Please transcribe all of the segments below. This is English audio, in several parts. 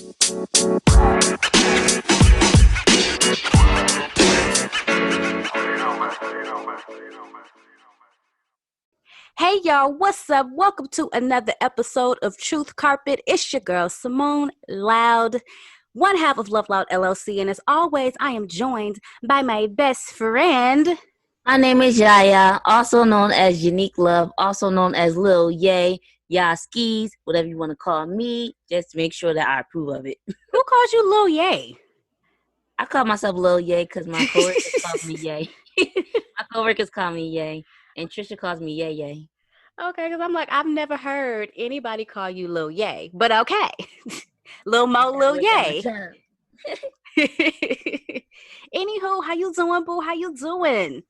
Hey y'all, what's up? Welcome to another episode of Truth Carpet. It's your girl, Simone Loud, one half of Love Loud LLC. And as always, I am joined by my best friend. My name is Yaya, also known as Unique Love, also known as Lil Yay, Ya Skis, whatever you want to call me. Just make sure that I approve of it. Who calls you Lil Yay? I call myself Lil Yay because my coworkers call me Yay. My coworkers call me Yay, and Trisha calls me Yay Yay. Okay, because I'm like, I've never heard anybody call you Lil Yay, but okay. Lil Mo, Lil Yay. Anywho, how you doing, boo? How you doing?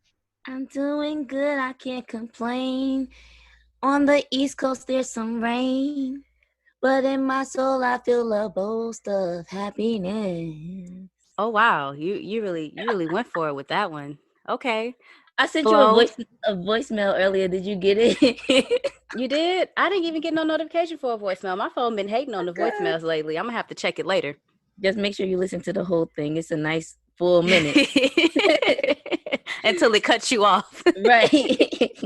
I'm doing good. I can't complain. On the East Coast, there's some rain, but in my soul, I feel a boast of happiness. Oh wow, you really went for it with that one. Okay. I sent you a voicemail earlier. Did you get it? You did? I didn't even get no notification for a voicemail. My phone been hating on the voicemails lately. I'm gonna have to check it later. Just make sure you listen to the whole thing. It's a nice full minute. Until it cuts you off. Right.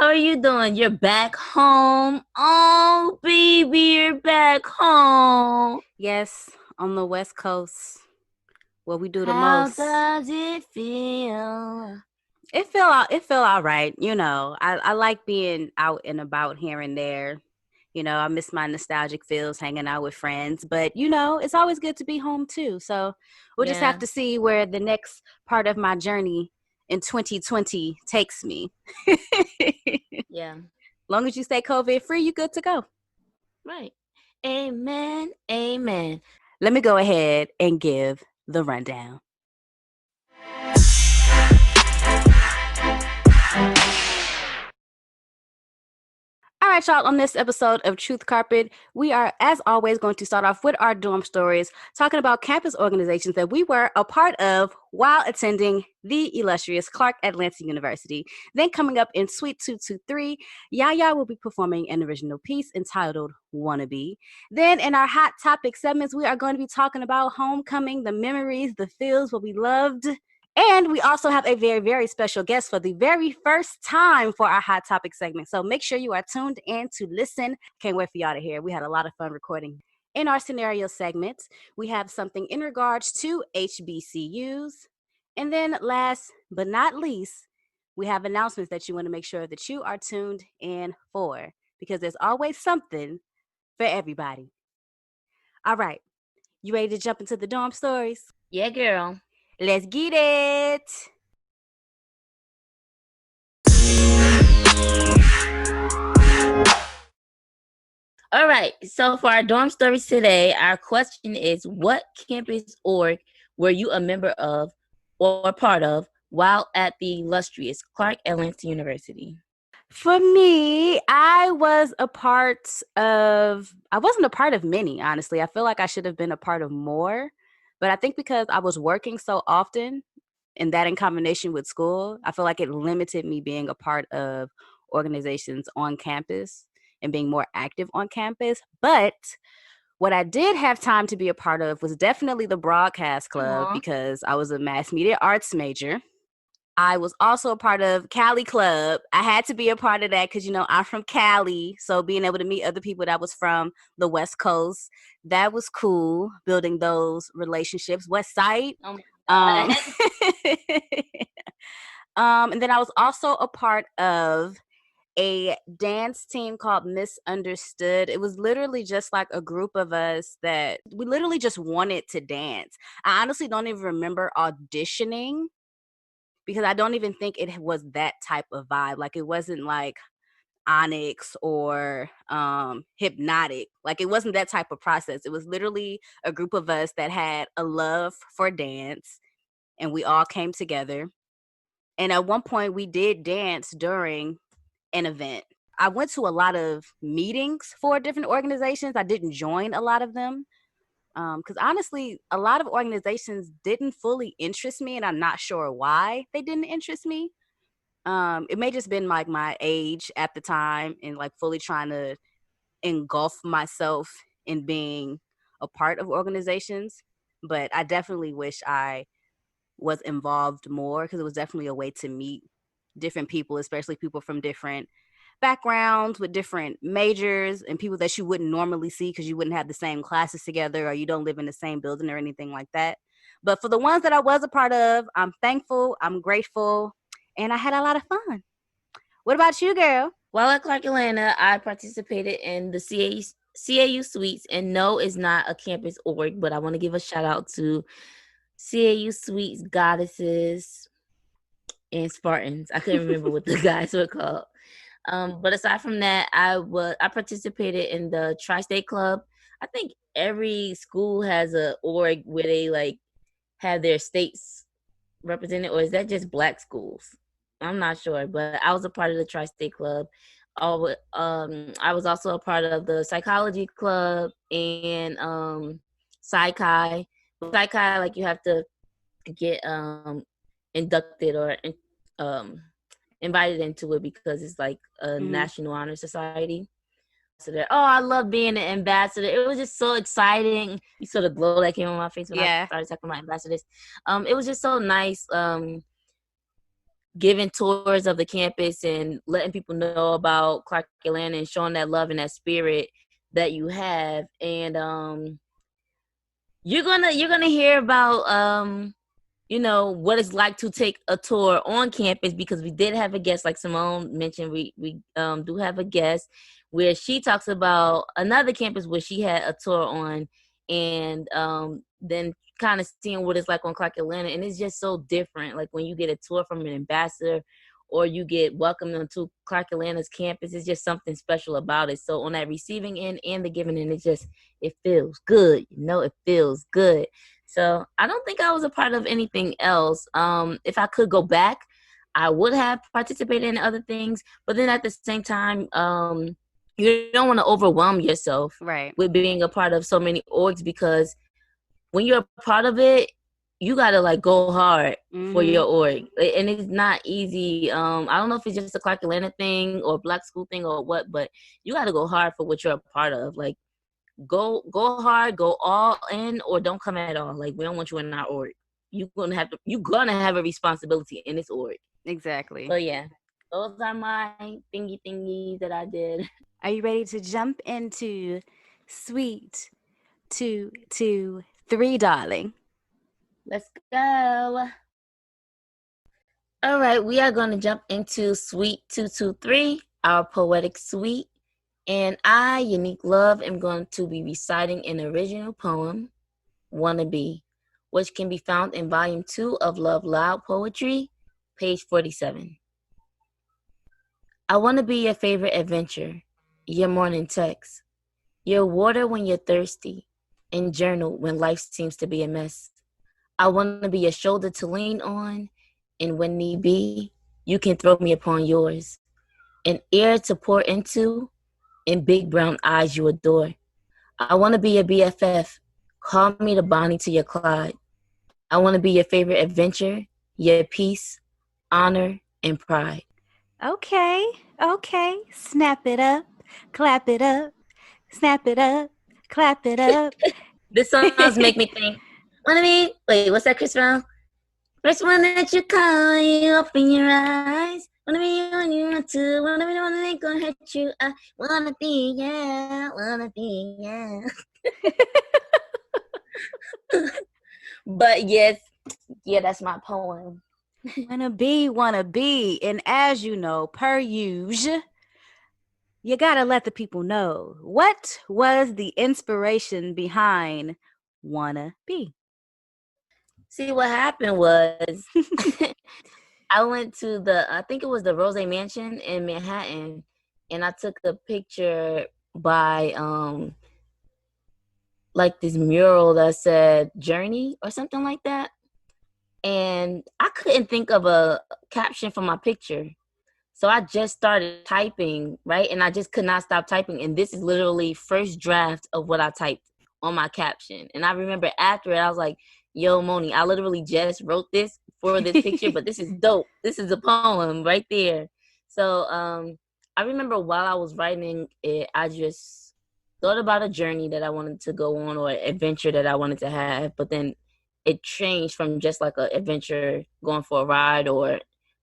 How are you doing? You're back home. Oh, baby, you're back home. Yes, on the West Coast, where we do the most. How does it feel? It feel all right. You know, I like being out and about here and there. You know, I miss my nostalgic feels hanging out with friends, but you know, it's always good to be home too. So we'll just have to see where the next part of my journey in 2020 takes me. Yeah. Long as you stay COVID free, you good to go. Right. Amen. Amen. Let me go ahead and give the rundown. All right, y'all, on this episode of Truth Carpet, we are, as always, going to start off with our dorm stories, talking about campus organizations that we were a part of while attending the Illustrious Clark Atlanta University. Then coming up in Suite 223, Yaya will be performing an original piece entitled Wannabe. Then in our Hot Topic segments, we are going to be talking about homecoming, the memories, the feels, what we loved. And we also have a very, very special guest for the very first time for our Hot Topic segment. So make sure you are tuned in to listen. Can't wait for y'all to hear. We had a lot of fun recording. In our scenario segment, we have something in regards to HBCUs. And then last but not least, we have announcements that you want to make sure that you are tuned in for, because there's always something for everybody. All right. You ready to jump into the dorm stories? Yeah, girl. Let's get it. All right. So for our dorm stories today, our question is, what campus org were you a member of or part of while at the Illustrious Clark Atlanta University? For me, I wasn't a part of many, honestly. I feel like I should have been a part of more. But I think because I was working so often, and that in combination with school, I feel like it limited me being a part of organizations on campus and being more active on campus. But what I did have time to be a part of was definitely the broadcast club, because I was a mass media arts major. I was also a part of Cali Club. I had to be a part of that because, you know, I'm from Cali. So being able to meet other people that was from the West Coast, that was cool, building those relationships. West Side. And then I was also a part of a dance team called Misunderstood. It was literally just like a group of us that we literally just wanted to dance. I honestly don't even remember auditioning, because I don't even think it was that type of vibe. Like, it wasn't like Onyx or Hypnotic. Like, it wasn't that type of process. It was literally a group of us that had a love for dance, and we all came together. And at one point, we did dance during an event. I went to a lot of meetings for different organizations. I didn't join a lot of them. Because honestly, a lot of organizations didn't fully interest me, and I'm not sure why they didn't interest me. It may just been like my age at the time and like fully trying to engulf myself in being a part of organizations, but I definitely wish I was involved more because it was definitely a way to meet different people, especially people from different backgrounds with different majors and people that you wouldn't normally see because you wouldn't have the same classes together or you don't live in the same building or anything like that. But for the ones that I was a part of, I'm thankful, I'm grateful, and I had a lot of fun. What about you, girl? While at Clark Atlanta, I participated in the CAU Suites, and no, it's not a campus org, but I want to give a shout out to CAU Suites Goddesses and Spartans. I couldn't remember what the guys were called. But aside from that, I participated in the Tri-State Club. I think every school has a org where they like have their states represented, or is that just black schools? I'm not sure, but I was a part of the Tri-State Club. I was also a part of the Psychology Club and Psychi. Psychi, like you have to get inducted or um, invited into it because it's like a National Honor Society. So I love being an ambassador. It was just so exciting. You saw the glow that came on my face when I started talking about ambassadors. It was just so nice giving tours of the campus and letting people know about Clark Atlanta and showing that love and that spirit that you have. And you're gonna hear about what it's like to take a tour on campus, because we did have a guest, like Simone mentioned. We do have a guest where she talks about another campus where she had a tour on, and then kind of seeing what it's like on Clark Atlanta. And it's just so different. Like when you get a tour from an ambassador or you get welcomed onto Clark Atlanta's campus, it's just something special about it. So on that receiving end and the giving end, it feels good. It feels good. So I don't think I was a part of anything else. If I could go back, I would have participated in other things. But then at the same time, you don't want to overwhelm yourself with being a part of so many orgs, because when you're a part of it, you got to like go hard for your org. And it's not easy. I don't know if it's just a Clark Atlanta thing or black school thing or what, but you got to go hard for what you're a part of. Like, go hard, go all in, or don't come at all. Like, we don't want you in our org. You're gonna have a responsibility in this org. Exactly. So yeah, those are my thingies that I did. Are you ready to jump into Suite 223, darling? Let's go. All right, we are going to jump into Suite 223, our poetic suite. And I, Unique Love, am going to be reciting an original poem, Wannabe, which can be found in Volume 2 of Love Loud Poetry, page 47. I want to be your favorite adventure, your morning text, your water when you're thirsty, and journal when life seems to be a mess. I want to be your shoulder to lean on, and when need be, you can throw me upon yours, an ear to pour into, and big brown eyes you adore. I want to be your BFF. Call me the Bonnie to your Clyde. I want to be your favorite adventure, your peace, honor, and pride. Okay. Snap it up, clap it up, snap it up, clap it up. This songs make me think, wait, what's that, Chris Brown? First one that you call, you open your eyes. Wanna be when you want to, wanna be the one that ain't gonna hurt you. I wanna be, yeah. But yes, that's my poem. Wanna be. And as you know, per usual, you gotta let the people know, what was the inspiration behind Wanna Be? See, what happened was I went to I think it was the Rose Mansion in Manhattan, and I took a picture by like this mural that said Journey or something like that. And I couldn't think of a caption for my picture. So I just started typing, right? And I just could not stop typing. And this is literally first draft of what I typed on my caption. And I remember after it, I was like, yo, Monie, I literally just wrote this for this picture, but this is dope. This is a poem right there. So I remember while I was writing it, I just thought about a journey that I wanted to go on or adventure that I wanted to have, but then it changed from just like an adventure going for a ride or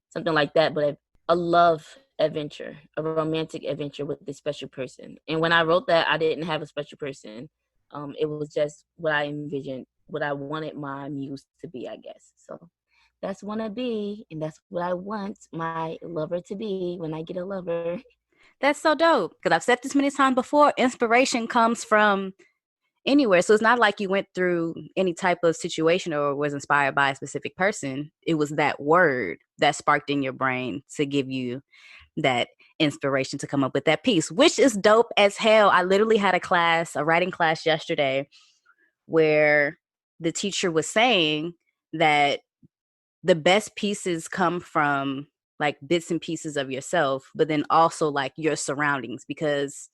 something like that, but a love adventure, a romantic adventure with this special person. And when I wrote that, I didn't have a special person. It was just what I envisioned, what I wanted my muse to be, I guess. So that's what I be, and that's what I want my lover to be when I get a lover. That's so dope. Because I've said this many times before, inspiration comes from anywhere. So it's not like you went through any type of situation or was inspired by a specific person. It was that word that sparked in your brain to give you that inspiration to come up with that piece, which is dope as hell. I literally had a writing class yesterday where the teacher was saying that the best pieces come from like bits and pieces of yourself, but then also like your surroundings, because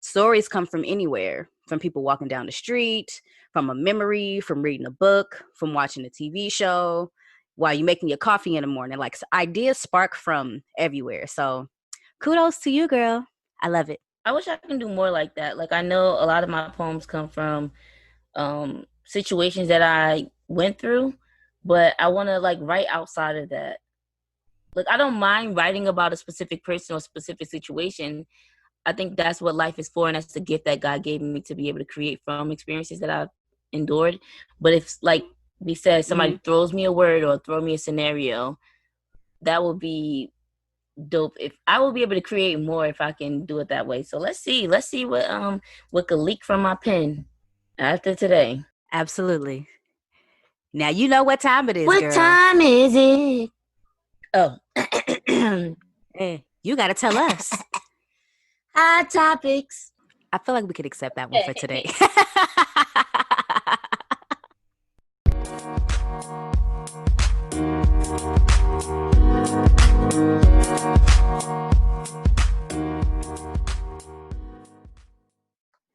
stories come from anywhere, from people walking down the street, from a memory, from reading a book, from watching a TV show, while you're making your coffee in the morning. Like ideas spark from everywhere. So kudos to you, girl. I love it. I wish I can do more like that. Like I know a lot of my poems come from situations that I went through, but I want to like write outside of that. Like I don't mind writing about a specific person or specific situation. I think that's what life is for, and that's the gift that God gave me to be able to create from experiences that I've endured. But if, like we said, somebody throws me a word or throw me a scenario, that will be dope. If I will be able to create more if I can do it that way. So let's see what could leak from my pen after today. Absolutely. Now you know what time it is, What girl. time is it? Oh. Hey, you got to tell us. Hot topics. I feel like we could accept that one for today.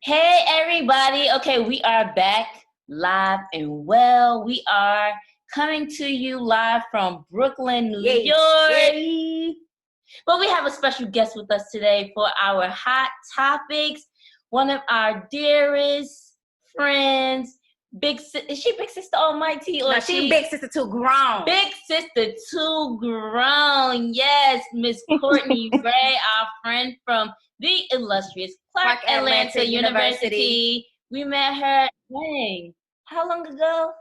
Hey, everybody. Okay, we are back live and well. We are coming to you live from Brooklyn, New York. Yay. But we have a special guest with us today for our hot topics. One of our dearest friends, is she Big Sister Almighty? Or she Big Sister Too Grown? Big Sister Too Grown. Yes, Miss Courtney Rae, our friend from the Illustrious Clark Atlanta University. We met her, dang, how long ago?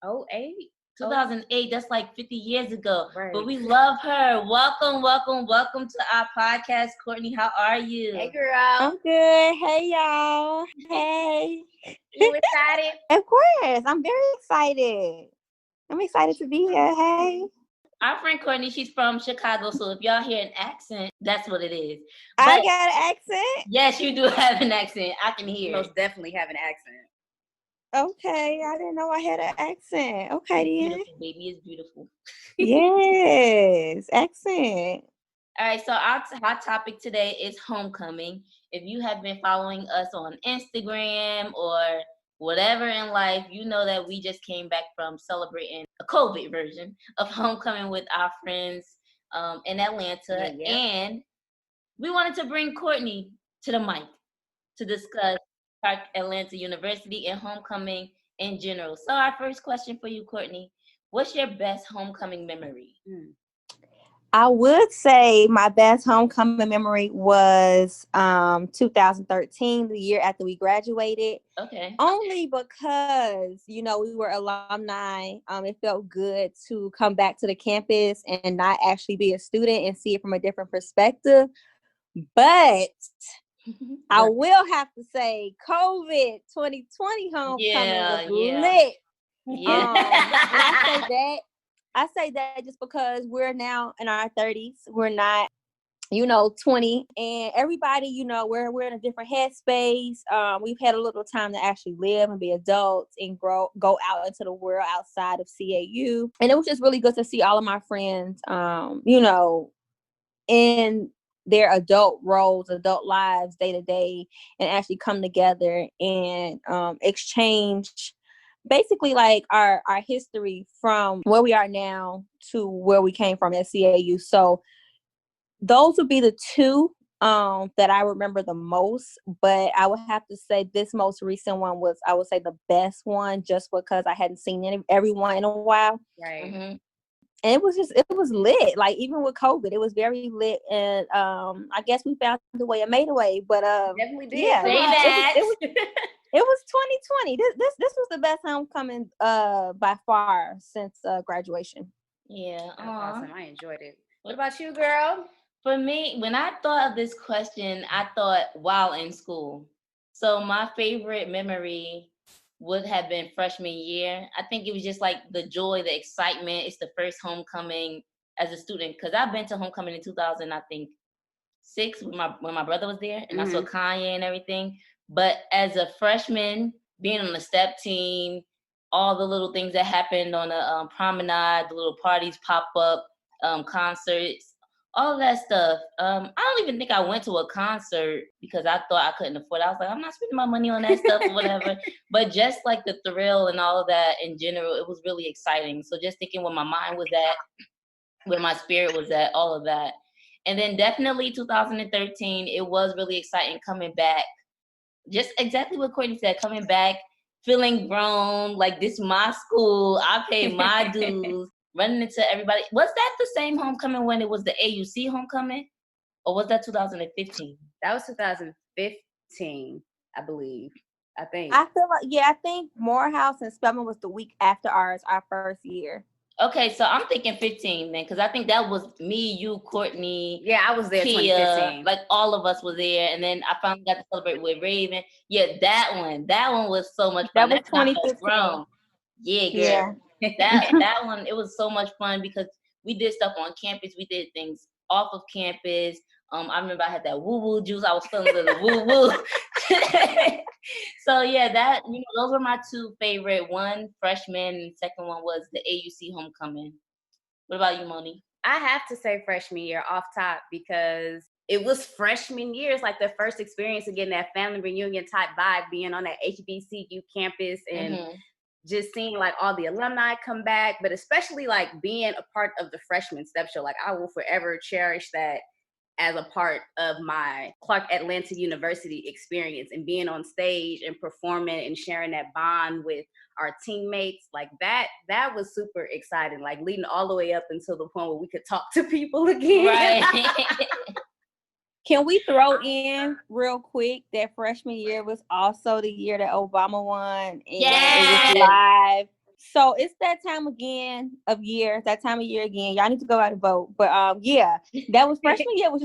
2008. 2008, that's like 50 years ago. Right. But we love her. Welcome to our podcast. Courtney, how are you? Hey, girl. I'm good. Hey, y'all. Hey. You excited? Of course. I'm very excited. I'm excited to be here. Hey. Our friend Courtney, she's from Chicago, so if y'all hear an accent, that's what it is. I got an accent? Yes, you do have an accent. I can hear. Most definitely have an accent. Okay, I didn't know I had an accent. Okay, then. Beautiful, baby. It's beautiful. Yes, accent. All right, so our hot topic today is homecoming. If you have been following us on Instagram or whatever in life, you know that we just came back from celebrating a COVID version of homecoming with our friends in Atlanta. Yeah. And we wanted to bring Courtney to the mic to discuss Clark Atlanta University and homecoming in general. So our first question for you, Courtney, what's your best homecoming memory? I would say my best homecoming memory was 2013, the year after we graduated. Okay. Only because, we were alumni. It felt good to come back to the campus and not actually be a student and see it from a different perspective. But I will have to say COVID 2020 homecoming was lit. Yeah. I say that just because we're now in our 30s. We're not, 20. And everybody, we're in a different headspace. We've had a little time to actually live and be adults and go out into the world outside of CAU. And it was just really good to see all of my friends, in their adult roles, adult lives, day to day, and actually come together and exchange basically like our history from where we are now to where we came from at CAU. So those would be the two that I remember the most, but I would have to say this most recent one was, I would say, the best one, just because I hadn't seen everyone in a while. Right. Mm-hmm. And it was lit. Like, even with COVID, it was very lit. And I guess we found a way and made a way. But Definitely did. yeah, Say that. it was 2020. This was the best homecoming by far since graduation. Yeah. That's awesome. I enjoyed it. What about you, girl? For me, when I thought of this question, I thought while in school. So my favorite memory would have been freshman year. I think it was just like the joy, the excitement. It's the first homecoming as a student, because I've been to homecoming in 2000, I think 6, when my brother was there, and I saw Kanye and everything. But as a freshman, being on the step team, all the little things that happened on the promenade, the little parties pop up, concerts, all of that stuff. I don't even think I went to a concert because I thought I couldn't afford it. I was like, I'm not spending my money on that stuff or whatever. But just like the thrill and all of that in general, it was really exciting. So just thinking where my mind was at, where my spirit was at, all of that. And then definitely 2013, it was really exciting coming back. Just exactly what Courtney said, coming back, feeling grown, like this my school, I paid my dues, running into everybody. Was that the same homecoming when it was the AUC homecoming? Or was that 2015? That was 2015, I believe. I think. I feel like, yeah, I think Morehouse and Spelman was the week after ours, our first year. Okay, so I'm thinking 15 then, because I think that was me, you, Courtney. Yeah, I was there Kia, 2015. like all of us were there, and then I finally got to celebrate with Raven. Yeah, that one was so much fun. That was That's when I felt 2015. grown. Yeah, girl. Yeah. that one, it was so much fun because we did stuff on campus. We did things off of campus. I remember I had that woo-woo juice. I was feeling a little woo-woo. So yeah, that, those were my two favorite. One freshman, and second one was the AUC homecoming. What about you, Monie? I have to say freshman year off top because it was freshman year. It's like the first experience of getting that family reunion type vibe, being on that HBCU campus and just seeing like all the alumni come back, but especially like being a part of the freshman step show. Like, I will forever cherish that as a part of my Clark Atlanta University experience, and being on stage and performing and sharing that bond with our teammates. Like that was super exciting, like leading all the way up until the point where we could talk to people again. Right. Can we throw in real quick that freshman year was also the year that Obama won, and Yes. it was live. So it's that time of year again. Y'all need to go out and vote. But yeah, that was freshman year, was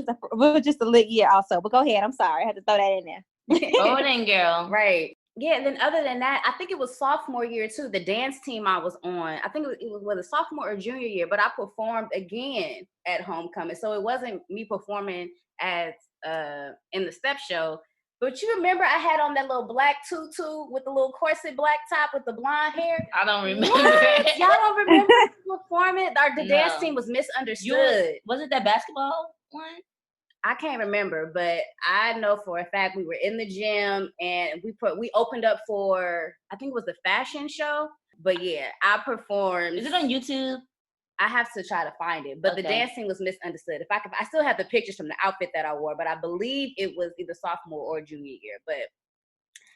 just a lit year also. But go ahead. I'm sorry, I had to throw that in there. Go then, girl. Right. Yeah, and then other than that, I think it was sophomore year too. The dance team I was on, I think it was a sophomore or junior year, but I performed again at homecoming. So it wasn't me performing as in the step show. But you remember I had on that little black tutu with the little corset black top with the blonde hair? I don't remember. What? Y'all don't remember performing? The dance team was misunderstood. Was it that basketball one? I can't remember, but I know for a fact we were in the gym and we opened up for, I think it was the fashion show. But yeah, I performed. Is it on YouTube? I have to try to find it, but the dancing was misunderstood. I still have the pictures from the outfit that I wore, but I believe it was either sophomore or junior year. But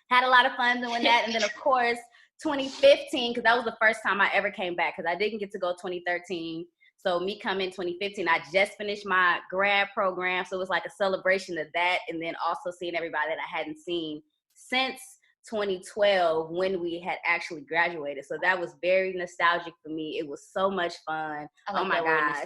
had a lot of fun doing that, and then of course 2015, because that was the first time I ever came back, because I didn't get to go 2013. So me coming 2015, I just finished my grad program, so it was like a celebration of that, and then also seeing everybody that I hadn't seen since 2012 when we had actually graduated. So that was very nostalgic for me. It was so much fun. Oh my gosh.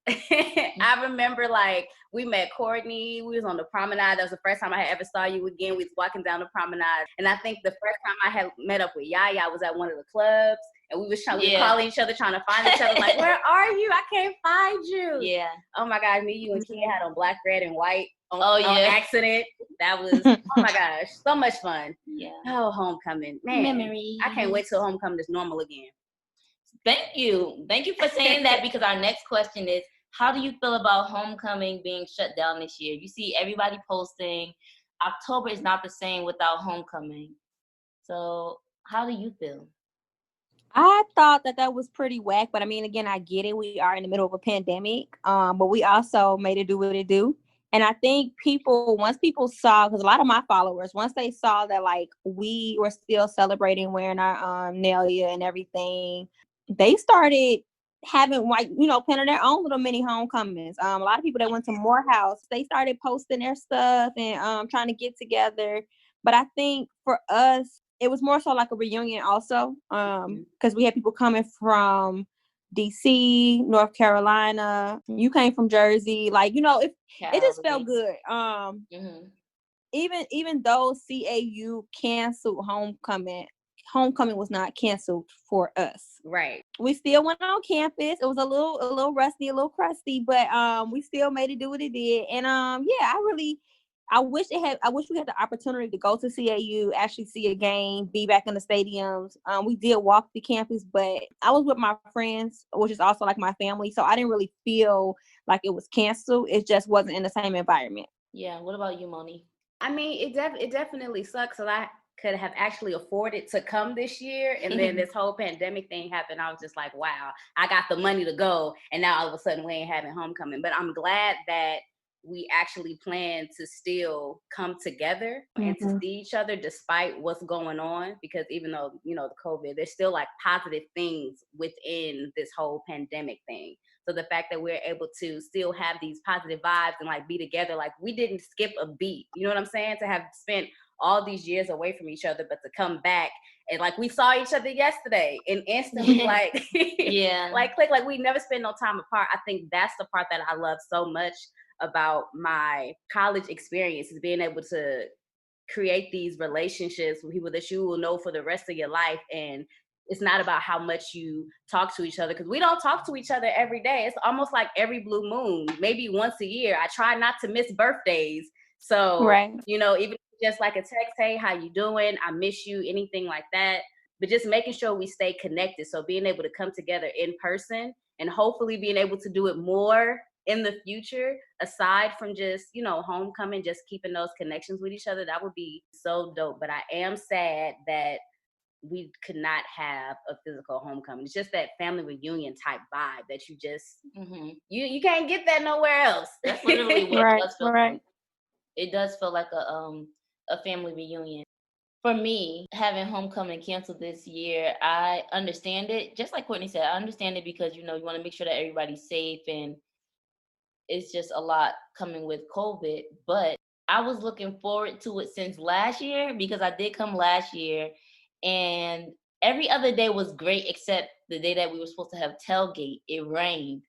I remember like we met Courtney, we was on the promenade. That was the first time I had ever saw you again. We was walking down the promenade. And I think the first time I had met up with Yaya was at one of the clubs. And we was calling each other, trying to find each other. Like, where are you? I can't find you. Yeah. Oh my God, me, you, and Kia had on black, red, and white on accident. That was, oh my gosh, so much fun. Yeah. Oh, homecoming. Man, memories. I can't wait till homecoming is normal again. Thank you. Thank you for saying that, because our next question is, how do you feel about homecoming being shut down this year? You see everybody posting, October is not the same without homecoming. So how do you feel? I thought that was pretty whack, but I mean, again, I get it. We are in the middle of a pandemic, but we also made it do what it do. And I think once people saw, because a lot of my followers, once they saw that like we were still celebrating wearing our Nelia and everything, they started having like, planning their own little mini homecomings. A lot of people that went to Morehouse, they started posting their stuff and trying to get together. But I think for us, it was more so like a reunion also, because we had people coming from DC, North Carolina. You came from Jersey. Like, it just felt good. Even though CAU canceled homecoming was not canceled for us. Right. We still went on campus. It was a little rusty, a little crusty, but we still made it do what it did. And I wish we had the opportunity to go to CAU, actually see a game, be back in the stadiums. We did walk the campus, but I was with my friends, which is also like my family. So I didn't really feel like it was canceled. It just wasn't in the same environment. Yeah. What about you, Monie? I mean, it definitely sucks. So I could have actually afforded to come this year, and then this whole pandemic thing happened. I was just like, wow, I got the money to go, and now all of a sudden we ain't having homecoming. But I'm glad that we actually plan to still come together and to see each other despite what's going on, because even though, the COVID, there's still like positive things within this whole pandemic thing. So the fact that we're able to still have these positive vibes and like be together, like we didn't skip a beat, you know what I'm saying? To have spent all these years away from each other, but to come back and like we saw each other yesterday and instantly like, like click, like we never spend no time apart. I think that's the part that I love so much about my college experience, is being able to create these relationships with people that you will know for the rest of your life. And it's not about how much you talk to each other, because we don't talk to each other every day. It's almost like every blue moon, maybe once a year. I try not to miss birthdays. So, right. Even just like a text, hey, how you doing? I miss you, anything like that. But just making sure we stay connected. So being able to come together in person and hopefully being able to do it more in the future, aside from just, homecoming, just keeping those connections with each other, that would be so dope. But I am sad that we could not have a physical homecoming. It's just that family reunion type vibe that you just, you can't get that nowhere else. That's literally what Right, it does feel right. like. It does feel like a family reunion. For me, having homecoming canceled this year, I understand it. Just like Courtney said, I understand it because, you want to make sure that everybody's safe, and it's just a lot coming with COVID. But I was looking forward to it since last year, because I did come last year, and every other day was great except the day that we were supposed to have tailgate. It rained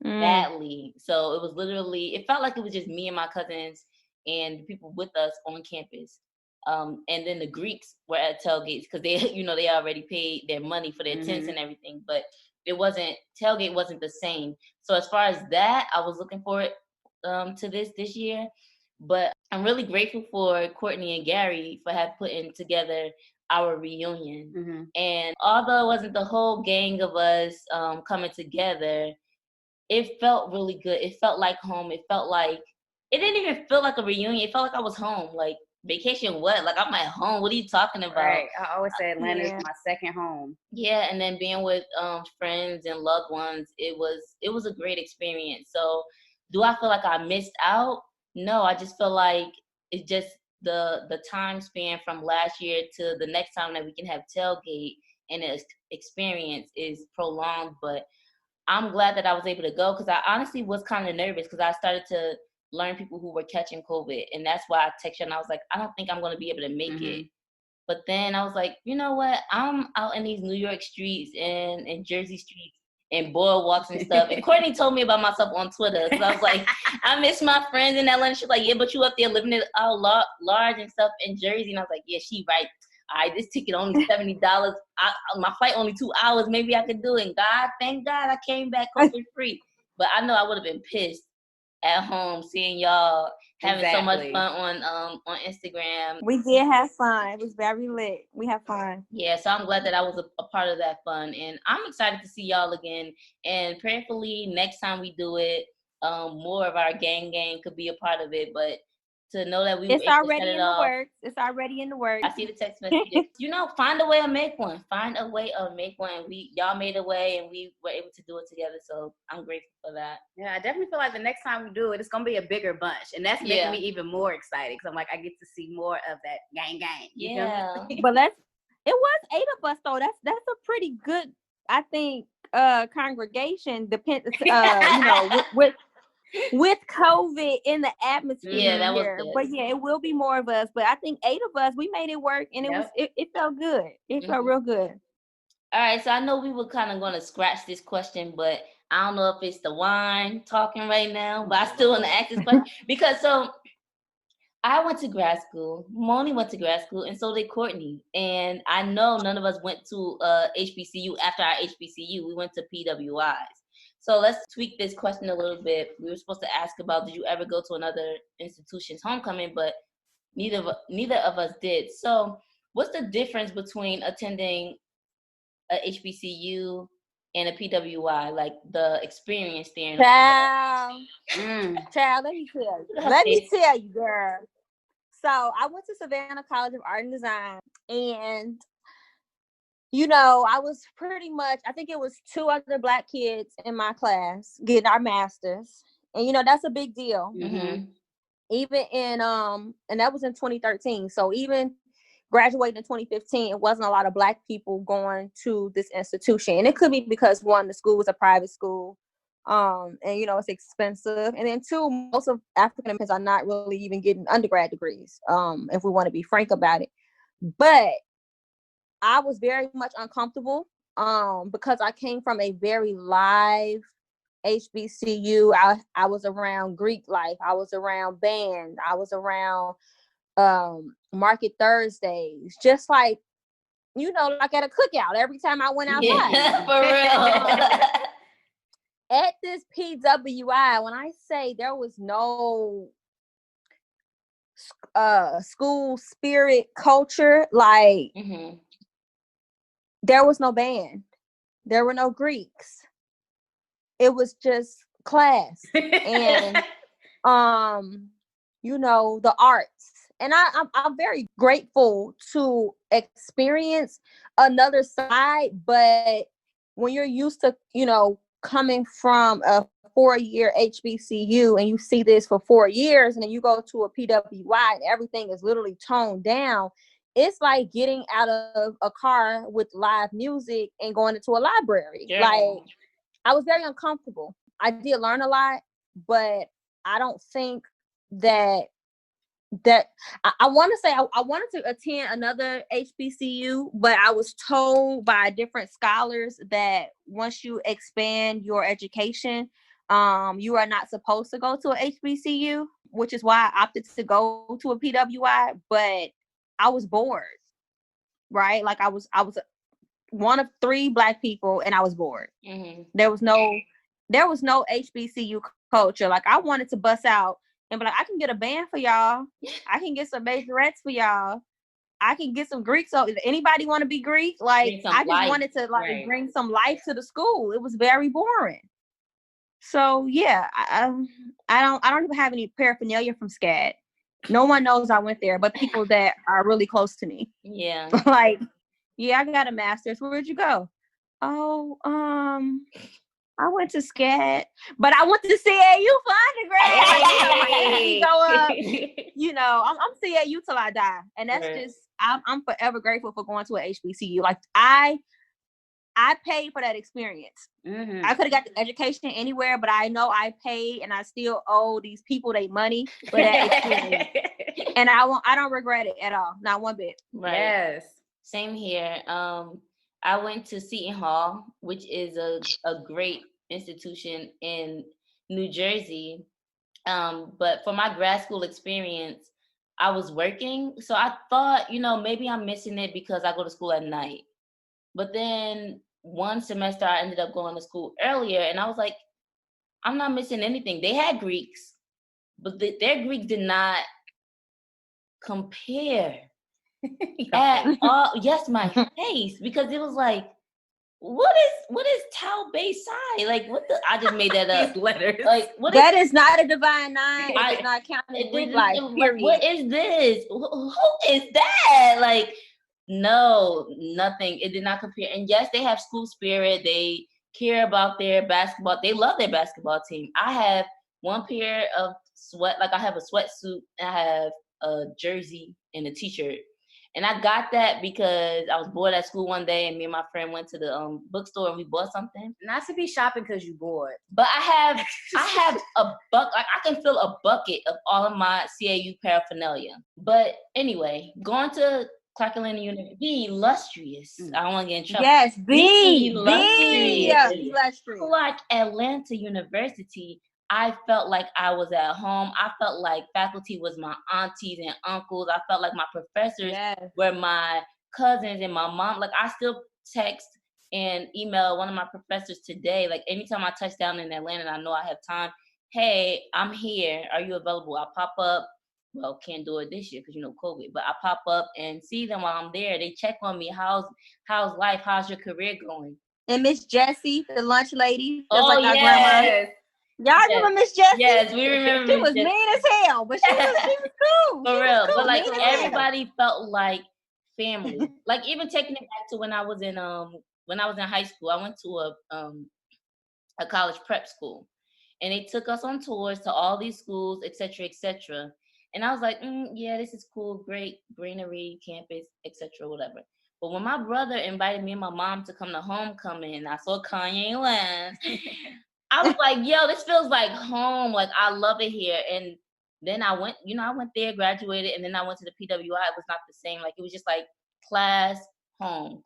badly. So it was literally, it felt like it was just me and my cousins and the people with us on campus. And then the Greeks were at tailgates because they, they already paid their money for their tents and everything, but tailgate wasn't the same. So as far as that, I was looking forward to this year. But I'm really grateful for Courtney and Gary for putting together our reunion. And although it wasn't the whole gang of us coming together, it felt really good. It felt like home. It didn't even feel like a reunion. It felt like I was home. Like, vacation what? Like, I'm at home. What are you talking about? Right. I always say Atlanta is my second home. Yeah, and then being with friends and loved ones, it was a great experience. So do I feel like I missed out? No, I just feel like it's just the time span from last year to the next time that we can have tailgate and the experience is prolonged. But I'm glad that I was able to go, because I honestly was kind of nervous, because I started to learn people who were catching COVID. And that's why I texted you and I was like, I don't think I'm going to be able to make it. But then I was like, you know what? I'm out in these New York streets and Jersey streets and boardwalks and stuff. And Courtney told me about myself on Twitter. So I was like, I miss my friends in Atlanta. She's like, yeah, but you up there living it out large and stuff in Jersey. And I was like, yeah, she right. All right, this ticket only $70. My flight only 2 hours. Maybe I could do it. And thank God I came back COVID free. But I know I would have been pissed at home seeing y'all having so much fun on Instagram. We did have fun. It was very lit. We had fun. Yeah, so I'm glad that I was a part of that fun. And I'm excited to see y'all again. And prayerfully, next time we do it, more of our gang could be a part of it. But to know that we were It's able to set already it in the off. works. It's already in the works. I see the text messages. Find a way to make one. Find a way of make one. Y'all made a way, and we were able to do it together. So I'm grateful for that. Yeah, I definitely feel like the next time we do it, it's gonna be a bigger bunch, and that's making me even more excited because I'm like, I get to see more of that gang. You feel me? But it was 8 of us though. That's a pretty good, I think, congregation. Depends, with COVID in the atmosphere. Yeah, that was good. But yeah, it will be more of us. But I think 8 of us, we made it work, and it felt good. It felt real good. All right, so I know we were kind of going to scratch this question, but I don't know if it's the wine talking right now, but I still want to ask this question because I went to grad school, Monie went to grad school, and so did Courtney. And I know none of us went to HBCU after our HBCU. We went to PWIs. So let's tweak this question a little bit. We were supposed to ask about, did you ever go to another institution's homecoming? But neither of us did. So what's the difference between attending a HBCU and a PWI, like the experience there? Child, let me tell you, girl. So I went to Savannah College of Art and Design, and I was pretty much, I think it was 2 other Black kids in my class getting our masters, and that's a big deal. Even in and that was in 2013. So even graduating in 2015, it wasn't a lot of Black people going to this institution, and it could be because 1, the school was a private school, and it's expensive, and then 2, most of African Americans are not really even getting undergrad degrees, if we want to be frank about it. But I was very much uncomfortable because I came from a very live HBCU. I was around Greek life. I was around band. I was around Market Thursdays, just like like at a cookout every time I went outside. Yeah, for real. At this PWI, when I say there was no school spirit culture, like there was no band, there were no Greeks. It was just class and the arts. And I'm very grateful to experience another side, but when you're used to, coming from a 4-year HBCU and you see this for 4 years, and then you go to a PWI and everything is literally toned down, it's like getting out of a car with live music and going into a library. Yeah. Like, I was very uncomfortable. I did learn a lot, but I don't think that I want to say I wanted to attend another HBCU, but I was told by different scholars that once you expand your education, you are not supposed to go to a HBCU, which is why I opted to go to a PWI. But I was bored, right? Like I was one of 3 Black people, and I was bored. There was no HBCU culture. Like, I wanted to bust out and be like, I can get a band for y'all. I can get some majorettes for y'all. I can get some Greek. So if anybody want to be Greek, like I just wanted to bring some life to the school. It was very boring. So yeah, I don't even have any paraphernalia from SCAD. No one knows I went there, but people that are really close to me. Yeah. Like, yeah, I got a master's. Where'd you go? Oh, I went to SCAD, but I went to CAU for undergrad. Hey. I'm CAU till I die, and that's just I'm forever grateful for going to an HBCU. Like I paid for that experience. I could have got the education anywhere, but I know I paid, and I still owe these people their money for that experience. And I don't regret it at all, not one bit. Right. Yes. Same here. I went to Seton Hall, which is a great institution in New Jersey. But for my grad school experience, I was working. So I thought, maybe I'm missing it because I go to school at night. But then one semester I ended up going to school earlier, and I was like, I'm not missing anything. They had Greeks, but their Greek did not compare at all. Yes, my face, because it was like, what is Tau Bay Psi? Like, what the? I just made that up. These letters. Like, what That is not a divine nine. It does not count in it Greek didn't, life. like, Period. what is this? Who is that? Like, no, nothing. It did not compare. And yes, they have school spirit. They care about their basketball. They love their basketball team. I have one pair of I have a sweatsuit, and I have a jersey and a t-shirt. And I got that because I was bored at school one day, and me and my friend went to the bookstore and we bought something. Not to be shopping because you bored. But I have a like I can fill a bucket of all of my CAU paraphernalia. But anyway, going to Clark Atlanta University, the Illustrious. I don't want to get in trouble. Yes, the Illustrious Clark Atlanta University. I felt like I was at home. I felt like faculty was my aunties and uncles. I felt like my professors were my cousins and my mom. Like, I still text and email one of my professors today. Like, anytime I touch down in Atlanta and I know I have time, hey, I'm here. Are you available? I'll pop up. Well, can't do it this year because, COVID. But I pop up and see them while I'm there. They check on me. How's life? How's your career going? And Miss Jessie, the lunch lady. Just like our grandma. Y'all remember Miss Jessie? Yes, we remember. She was mean as hell, but she was cool. For real. But like, everybody felt like family. Like, even taking it back to when I was in high school, I went to a college prep school, and they took us on tours to all these schools, etc., etc. And I was like, yeah, this is cool, great greenery, campus, etc., whatever. But when my brother invited me and my mom to come to homecoming, and I saw Kanye West, I was like, yo, this feels like home. Like, I love it here. And then I went there, graduated, and then I went to the PWI. It was not the same. Like, it was just like class, home.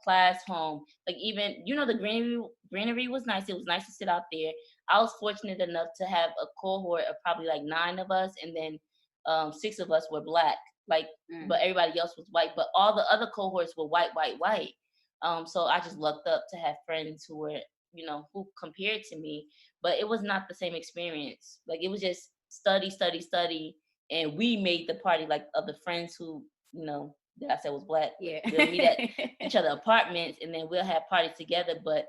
Like, even, the greenery was nice. It was nice to sit out there. I was fortunate enough to have a cohort of probably like 9 of us, and then 6 of us were Black. Like, but everybody else was white. But all the other cohorts were white. So I just lucked up to have friends who were, who compared to me. But it was not the same experience. Like, it was just study, and we made the party, like, of the friends who, that I said was Black. Yeah. We'll meet at each other apartments, and then we'll have parties together. But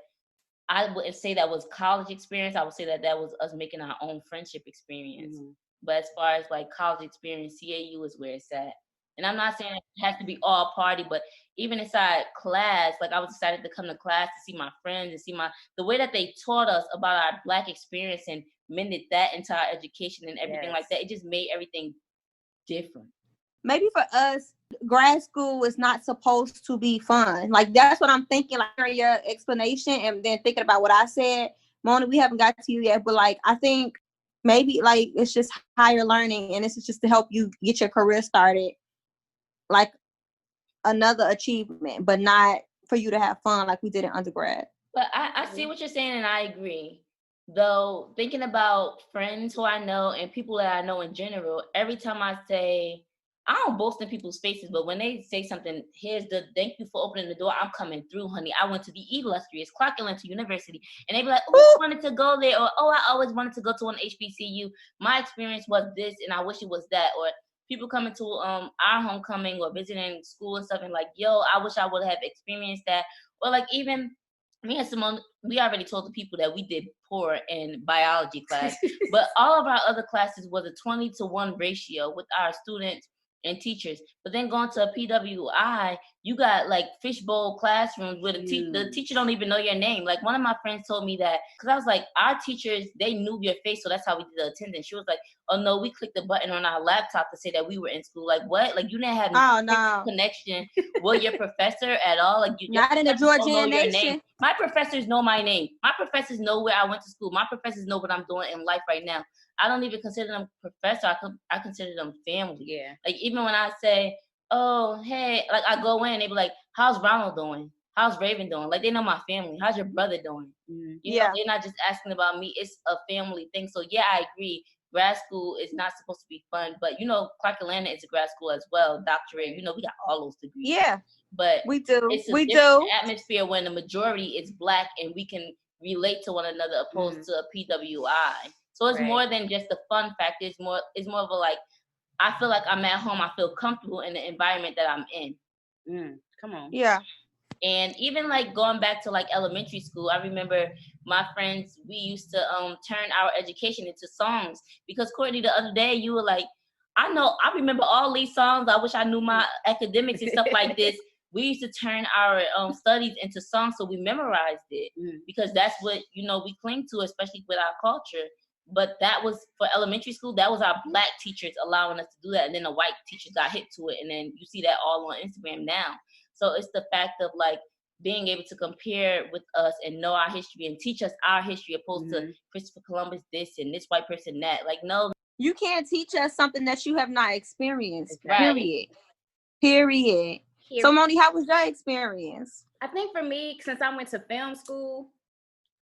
I wouldn't say that was college experience. I would say that was us making our own friendship experience. But as far as like college experience, CAU is where it's at. And I'm not saying it has to be all party, but even inside class, like, I was excited to come to class to see my friends and see the way that they taught us about our Black experience and mended that into our education and everything like that. It just made everything different. Maybe for us, grad school is not supposed to be fun. Like, that's what I'm thinking, like, hearing your explanation and then thinking about what I said. Monie, we haven't got to you yet, but like, I think maybe like it's just higher learning, and this is just to help you get your career started, like another achievement, but not for you to have fun like we did in undergrad. But I see what you're saying, and I agree. Though, thinking about friends who I know and people that I know in general, every time I say, I don't boast in people's faces, but when they say something, here's the thank you for opening the door, I'm coming through, honey. I went to the Illustrious Clark Atlanta University. And they be like, oh, I wanted to go there. Or, oh, I always wanted to go to an HBCU. My experience was this, and I wish it was that. Or people coming to our homecoming or visiting school and stuff, and like, yo, I wish I would have experienced that. Or like, even me and Simone, we already told the people that we did poor in biology class, but all of our other classes was a 20-to-1 ratio with our students and teachers. But then going to a PWI, you got like fishbowl classrooms where the teacher don't even know your name. Like, one of my friends told me that, because I was like, our teachers, they knew your face, so that's how we did the attendance. She was like, oh no, we clicked the button on our laptop to say that we were in school. Like, what? Like, you didn't have no connection with your professor at all. Like, not in the Georgian nation. My professors know my name. My professors know where I went to school. My professors know what I'm doing in life right now. I don't even consider them professor. I consider them family. Yeah. Like, even when I say, oh, hey, like, I go in, they be like, how's Ronald doing? How's Raven doing? Like, they know my family. How's your brother doing? You know, they're not just asking about me. It's a family thing. So yeah, I agree. Grad school is not supposed to be fun, but Clark Atlanta is a grad school as well. Doctorate, we got all those degrees. Yeah. But we do. It's a different atmosphere when the majority is Black and we can relate to one another opposed to a PWI. So it's more than just the fun factor. It's more of a, like, I feel like I'm at home. I feel comfortable in the environment that I'm in. Come on. Yeah. And even like going back to like elementary school, I remember my friends, we used to turn our education into songs. Because Courtney, the other day you were like, I remember all these songs. I wish I knew my academics and stuff like this. We used to turn our studies into songs, so we memorized it because that's what, you know, we cling to, especially with our culture. But that was for elementary school. That was our Black teachers allowing us to do that, and then the white teachers got hit to it, and then you see that all on Instagram now. So it's the fact of like being able to compare with us and know our history and teach us our history, opposed to Christopher Columbus this and this white person that. Like, no, you can't teach us something that you have not experienced. Right. Period. So, Monie, how was your experience? I think for me, since I went to film school,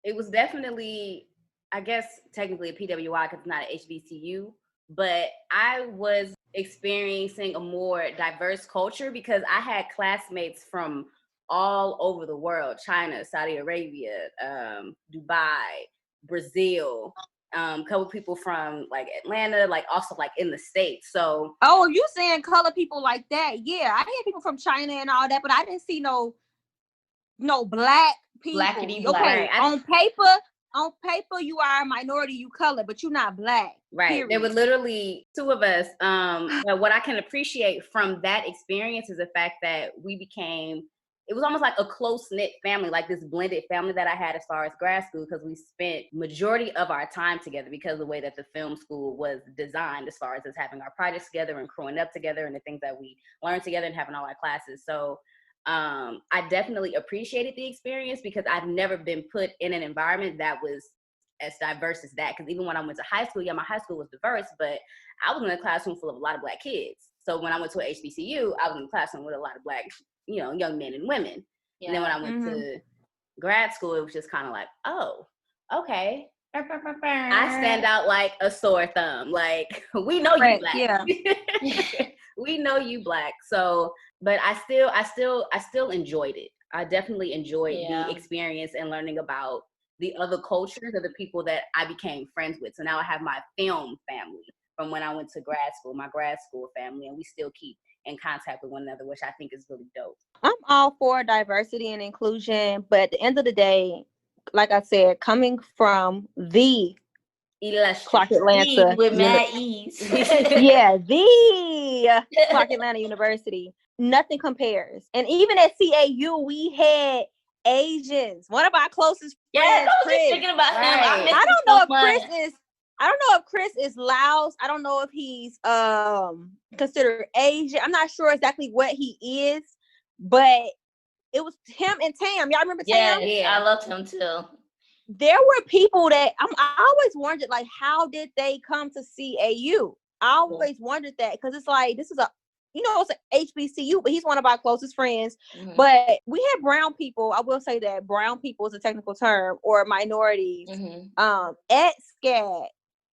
it was definitely, I guess, technically a PWI because it's not an HBCU, but I was experiencing a more diverse culture because I had classmates from all over the world: China, Saudi Arabia, Dubai, Brazil, couple people from like Atlanta, like also like in the States. So You saying color people like that? Yeah, I had people from China and all that, but I didn't see no black people. Blackity black. Okay, on paper you are a minority, you color, but you're not Black. Right. Period. There were literally two of us. But what I can appreciate from that experience is the fact that it was almost like a close-knit family, like this blended family that I had as far as grad school, because we spent majority of our time together because of the way that the film school was designed as far as us having our projects together and growing up together and the things that we learned together and having all our classes. So I definitely appreciated the experience because I've never been put in an environment that was as diverse as that. Because even when I went to high school, yeah, my high school was diverse, but I was in a classroom full of a lot of Black kids. So when I went to a HBCU, I was in a classroom with a lot of Black, you know, young men and women. Yeah. And then when I went to grad school, it was just kind of like, oh, okay. I stand out like a sore thumb. Like, we know you Black. Yeah. We know you Black. So, but I still enjoyed it. I definitely enjoyed the experience and learning about the other cultures of the people that I became friends with. So now I have my film family from when I went to grad school, my grad school family, and we still keep in contact with one another, which I think is really dope. I'm all for diversity and inclusion, but at the end of the day, like I said, coming from the Illustrious Clark Atlanta with mad ease. Yeah, the Clark Atlanta University. Nothing compares. And even at CAU, we had Asians. One of our closest friends, I was Chris. just thinking about him. Right. I don't know if Chris is Laos. I don't know if he's considered Asian. I'm not sure exactly what he is, but it was him and Tam. Y'all remember Tam? Yeah, I loved him too. There were people that I always wondered, like, how did they come to CAU? I always wondered that because it's like, this is it's an HBCU, but he's one of our closest friends. Mm-hmm. But we had brown people. I will say that brown people is a technical term, or minorities at SCAD.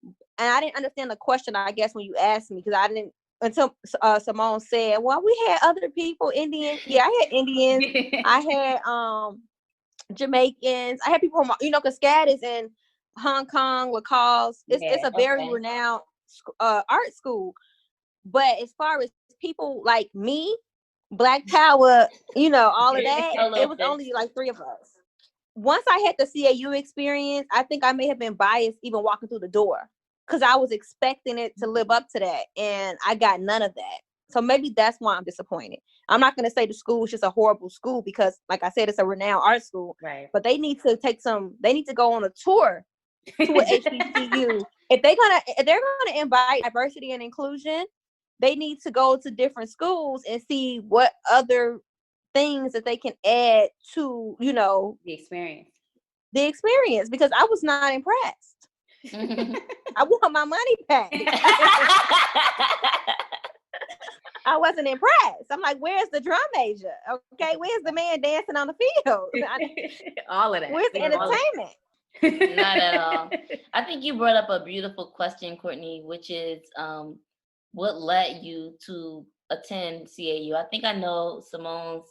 And I didn't understand the question, I guess, when you asked me, because I didn't, until Simone said, well, we had other people, Indians. Yeah, I had Indians. I had Jamaicans. I had people from, because SCAD is in Hong Kong, Lacoste. It's a very renowned art school. But as far as people like me, Black Power, all of that, it was only like 3 of us. Once I had the CAU experience, I think I may have been biased even walking through the door because I was expecting it to live up to that, and I got none of that. So maybe that's why I'm disappointed. I'm not going to say the school is just a horrible school because, like I said, it's a renowned art school. Right. But they need to go on a tour to an HBCU. If they're gonna invite diversity and inclusion, they need to go to different schools and see what other things that they can add to, the experience. Because I was not impressed. I want my money back. I wasn't impressed. I'm like, where's the drum major? Okay, where's the man dancing on the field? All of that. Where's the entertainment? Not at all. I think you brought up a beautiful question, Courtney, which is what led you to attend CAU? I think I know Simone's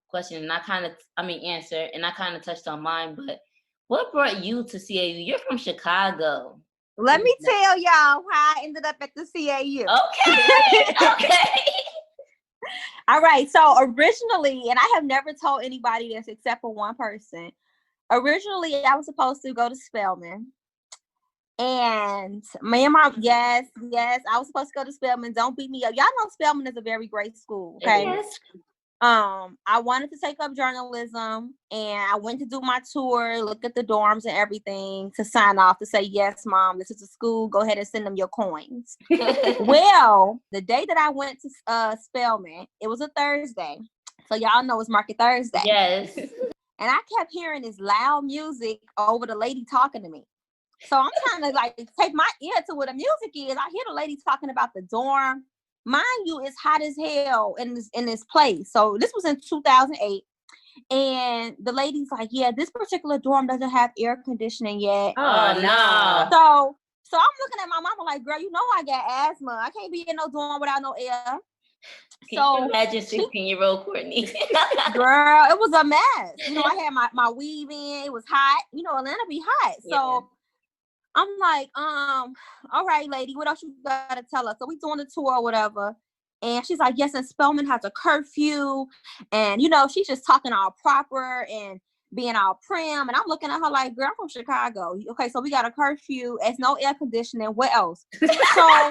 question, and answer, and I kind of touched on mine, but what brought you to CAU? You're from Chicago. Let me tell y'all how I ended up at the CAU. Okay. All right. So originally, and I have never told anybody this except for one person. Originally, I was supposed to go to Spelman. And me and my yes, I was supposed to go to Spelman. Don't beat me up. Y'all know Spelman is a very great school. Okay. Yes. I wanted to take up journalism, and I went to do my tour, look at the dorms and everything to sign off to say, yes, mom, this is a school. Go ahead and send them your coins. Well, the day that I went to Spelman, it was a Thursday. So y'all know it's Market Thursday. Yes. And I kept hearing this loud music over the lady talking to me. So I'm trying to like take my ear to what the music is. I hear the lady talking about the dorm. Mind you, it's hot as hell in this place. So this was in 2008. And the lady's like, yeah, this particular dorm doesn't have air conditioning yet. Oh, no. So I'm looking at my mama like, girl, you know I got asthma. I can't be in no dorm without no air. Can you imagine 16-year-old Courtney? Girl, it was a mess. You know, I had my weave in. It was hot. You know, Atlanta be hot. So I'm like, all right, lady, what else you gotta tell us? So we doing the tour or whatever. And she's like, yes, and Spelman has a curfew. And, you know, she's just talking all proper and being all prim. And I'm looking at her like, girl, I'm from Chicago. Okay, so we got a curfew. It's no air conditioning. What else? So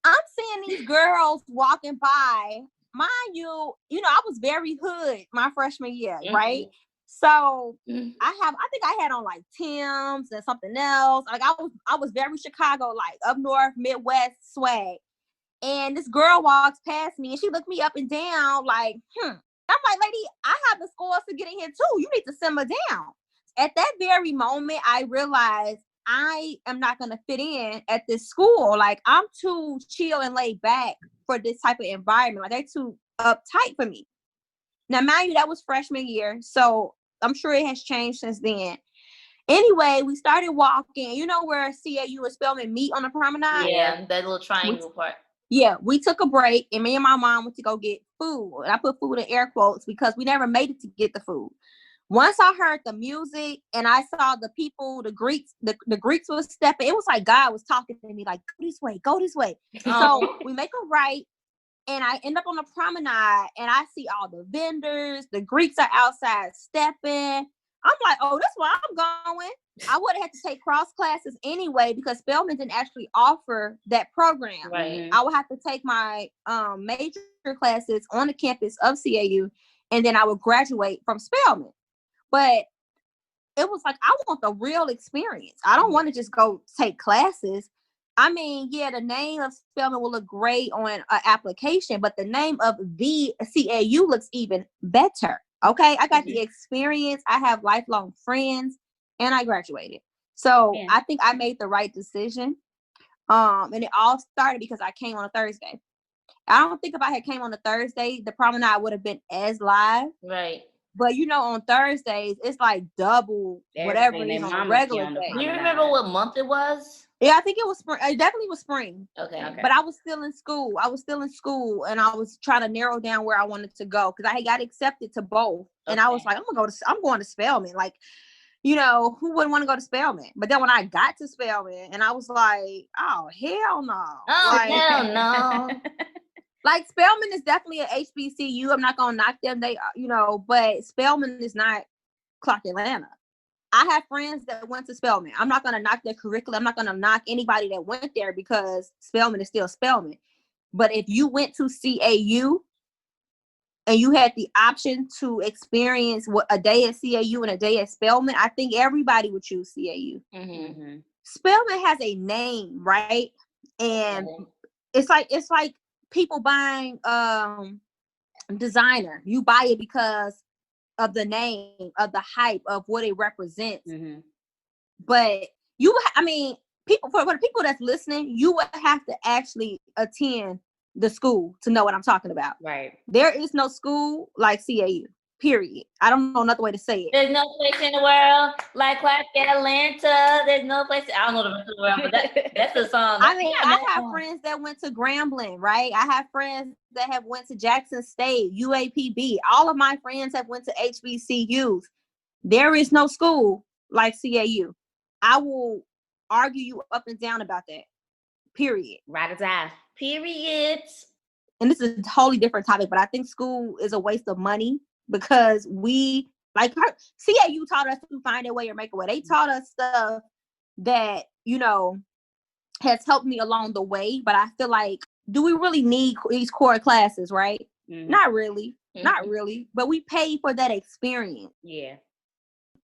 I'm seeing these girls walking by. Mind you, I was very hood my freshman year, right? So I think I had on like Tim's and something else. Like I was very Chicago, like up north, Midwest swag. And this girl walks past me and she looked me up and down like, I'm like, lady, I have the scores to get in here too. You need to simmer down. At that very moment, I realized I am not going to fit in at this school. Like I'm too chill and laid back for this type of environment. Like they're too uptight for me. Now, mind you, that was freshman year. So I'm sure it has changed since then. Anyway, we started walking. You know where CAU and Spelman meet on the promenade? Yeah, that little triangle part. Yeah, we took a break and me and my mom went to go get food. And I put food in air quotes because we never made it to get the food. Once I heard the music and I saw the people, the Greeks were stepping. It was like God was talking to me like, go this way. So we make a right. And I end up on the promenade and I see all the vendors. The Greeks are outside stepping. I'm like, oh, that's where I'm going. I would have had to take cross classes anyway because Spelman didn't actually offer that program. Right. I would have to take my major classes on the campus of CAU and then I would graduate from Spelman. But it was like, I want the real experience. I don't want to just go take classes. I mean, yeah, the name of Spelman will look great on an application, but the name of the CAU looks even better. Okay, I got the experience. I have lifelong friends, and I graduated. So I think I made the right decision. And it all started because I came on a Thursday. I don't think if I had came on a Thursday, the promenade would have been as live. Right. But on Thursdays, it's like double whatever it is on a regular day. Do you remember what month it was? Yeah, I think it was spring. It definitely was spring. Okay. But I was still in school. And I was trying to narrow down where I wanted to go because I had got accepted to both. And I was like, I'm going to Spelman. Like, who wouldn't want to go to Spelman? But then when I got to Spelman, and I was like, oh hell no. Hell no. Like Spelman is definitely an HBCU. I'm not gonna knock them. They, but Spelman is not Clark Atlanta. I have friends that went to Spelman. I'm not gonna knock their curriculum. I'm not gonna knock anybody that went there because Spelman is still Spelman. But if you went to CAU and you had the option to experience a day at CAU and a day at Spelman, I think everybody would choose CAU. Mm-hmm. Spelman has a name, right? And it's like people buying designer. You buy it because of the name, of the hype, of what it represents. But people, for the people that's listening, you would have to actually attend the school to know what I'm talking about. Right. There is no school like CAU. Period. I don't know another way to say it. There's no place in the world like Clark Atlanta. There's no place. I don't know the rest of the world, but that's the song. I have friends that went to Grambling, right? I have friends that have went to Jackson State, UAPB. All of my friends have went to HBCUs. There is no school like CAU. I will argue you up and down about that. Period. Right as I. Period. and this is a totally different topic, but I think school is a waste of money because we, like, CAU taught us to find a way or make a way. They taught us stuff that, you know, has helped me along the way, but I feel like, do we really need these core classes, right? Mhm. Not really. Not really. But we pay for that experience. Yeah.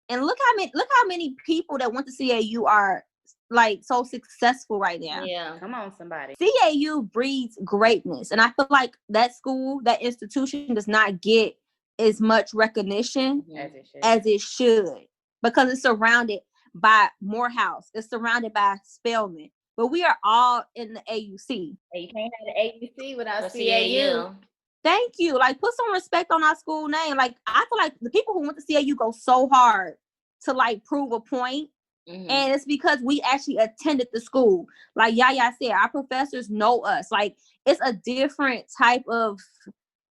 And look how many people that went to CAU are like so successful right now. Yeah. Come on, somebody. CAU breeds greatness. And I feel like that school, that institution does not get as much recognition as it should because it's surrounded by Morehouse. It's surrounded by Spelman. But we are all in the AUC. You can't have the AUC without For CAU. Thank you. Like, put some respect on our school name. Like, I feel like the people who went to CAU go so hard to like prove a point. And it's because we actually attended the school. Like Yaya said, our professors know us. Like, it's a different type of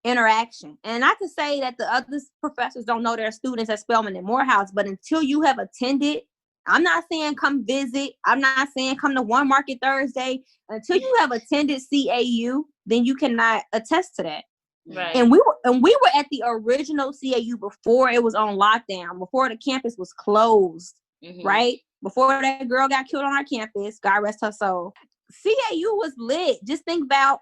interaction. And not to say that the other professors don't know their students at Spelman and Morehouse, but until you have attended, I'm not saying come visit. I'm not saying come to One Market Thursday. Until you have attended CAU, then you cannot attest to that. Right. And we were at the original CAU before it was on lockdown, before the campus was closed, right? Before that girl got killed on our campus, God rest her soul. CAU was lit. Just think back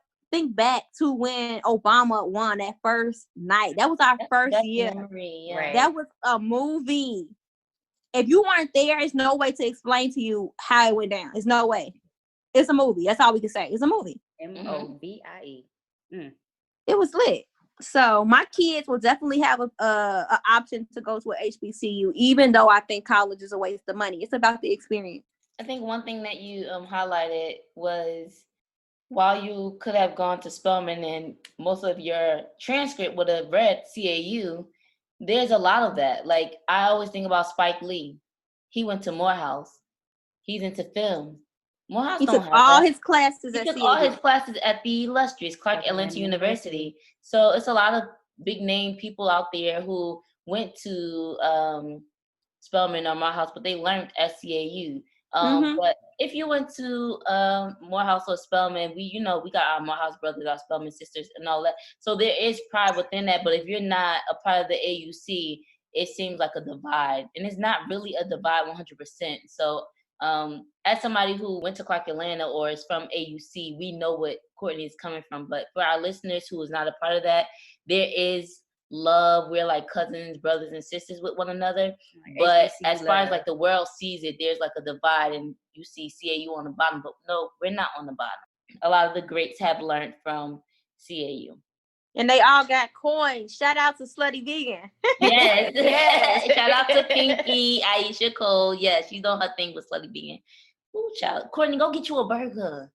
to when Obama won that first night. That was our first year. Memory, yeah. Right. That was a movie. If you weren't there, there's no way to explain to you how it went down. There's no way. It's a movie. That's all we can say. It's a movie. MOVIE. It was lit. So my kids will definitely have a option to go to a HBCU, even though I think college is a waste of money. It's about the experience. I think one thing that you highlighted was while you could have gone to Spelman and most of your transcript would have read CAU, there's a lot of that. Like, I always think about Spike Lee. He went to Morehouse. He's into film. Morehouse He don't took have all that. his classes He at took CAU. all his classes at the Illustrious Clark Atlanta University. So it's a lot of big name people out there who went to Spelman or Morehouse, but they learned at CAU. But if you went to Morehouse or Spelman, we got our Morehouse brothers, our Spelman sisters, and all that. So there is pride within that. But if you're not a part of the AUC, it seems like a divide, and it's not really a divide 100%. So as somebody who went to Clark Atlanta or is from AUC, we know what Courtney is coming from. But for our listeners who is not a part of that, there is love. We're like cousins, brothers, and sisters with one another. But as far as like the world sees it, there's like a divide, and you see CAU on the bottom. But no, we're not on the bottom. A lot of the greats have learned from CAU. And they all got coins. Shout out to Slutty Vegan. Yes. Shout out to Pinky, Aisha Cole. Yes, she's doing her thing with Slutty Vegan. Ooh, child. Courtney, go get you a burger.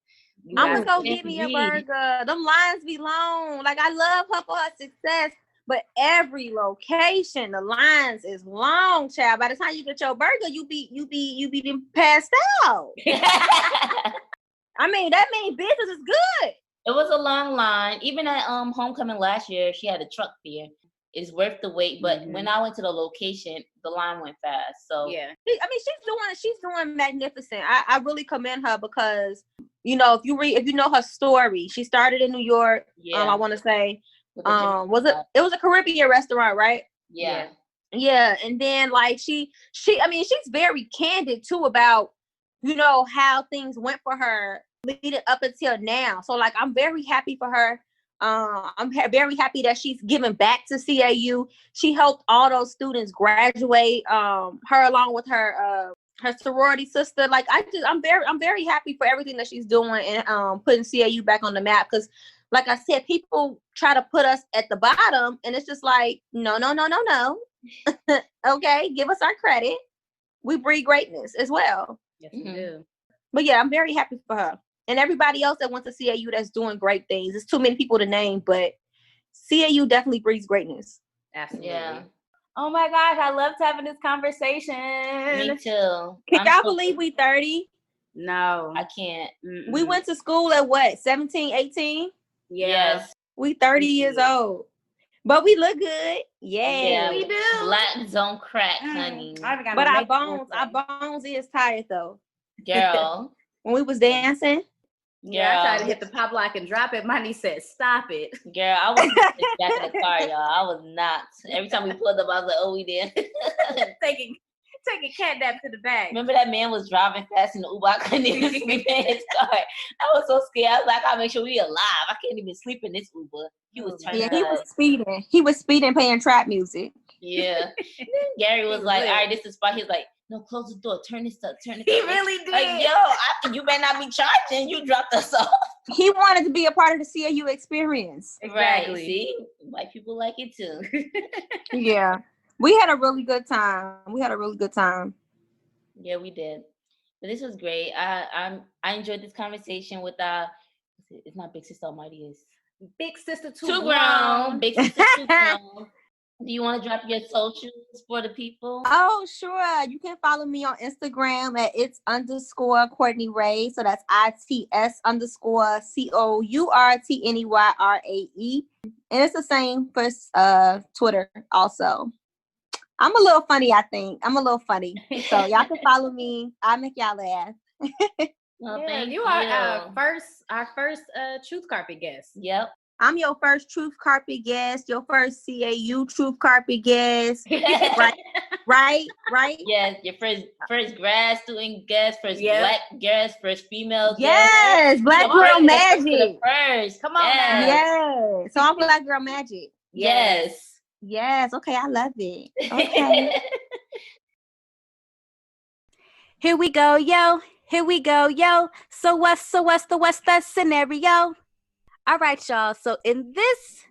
I'm gonna go get me a burger. Them lines be long. Like, I love her for her success, but every location, the lines is long, child. By the time you get your burger, you be then passed out. I mean, that means business is good. It was a long line. Even at homecoming last year, she had a truck there. It's worth the wait. But when I went to the location, the line went fast. So yeah, she's doing magnificent. I really commend her because, if you know her story, she started in New York. Yeah. I want to say, it was a Caribbean restaurant, right? Yeah. Yeah, and then like she's very candid too about how things went for her leading up until now. So like, I'm very happy for her. I'm very happy that she's giving back to CAU. She helped all those students graduate. Her along with her sorority sister. Like, I'm very happy for everything that she's doing and putting CAU back on the map. Because, like I said, people try to put us at the bottom, and it's just like, no. Okay, give us our credit. We breed greatness as well. Yes, we do. But yeah, I'm very happy for her. And everybody else that went to CAU that's doing great things. It's too many people to name, but CAU definitely breeds greatness. Absolutely. Yeah. Oh my gosh, I loved having this conversation. Me too. Can y'all believe we 30? No. I can't. We went to school at what, 17, 18? Yes. We 30 years old. But we look good. Yeah, we do. Black don't crack, honey. But our bones is tired though. Girl. When we was dancing. Yeah, I tried to hit the pop lock and drop it. My niece said, "Stop it." Girl, I was back in the car, y'all. I was not. Every time we pulled up, I was like, "Oh, we did." taking cat nap to the back. Remember that man was driving fast in the Uber. I couldn't even sleep in his car. I was so scared. I was like, "I'll make sure we alive. I can't even sleep in this Uber." He was turning. Yeah, he was speeding. He was speeding, playing trap music. Yeah. Gary was like, "All right, this is the spot." He was like, "No, close the door. Turn this up. Turn it." He really did. Like, yo, you better not be charging. You dropped us off. He wanted to be a part of the CAU experience. Exactly. Right. See, white people like it too. Yeah, we had a really good time. Yeah, we did. But this was great. I enjoyed this conversation with it's not Big Sister Almighty, it's Big Sister Too Grown. Big Sister Too Grown. Do you want to drop your socials for the people? Oh, sure. You can follow me on Instagram at its_Courtney Rae. So that's ITS_COURTNEYRAE. And it's the same for Twitter also. I'm a little funny, I think. So y'all can follow me. I'll make y'all laugh. Well, thank you. Are our first Truth Carpet guest. Yep. I'm your first Truth Carpet guest, your first CAU Truth Carpet guest. Right? Yes, your first grad student guest, first Black guest, first female guest. Yes, Black Girl Magic. First. Come on now. Yes. So I'm Black Girl Magic. Yes. Okay, I love it. Okay. Here we go, yo. So what's the scenario? All right, y'all. So in this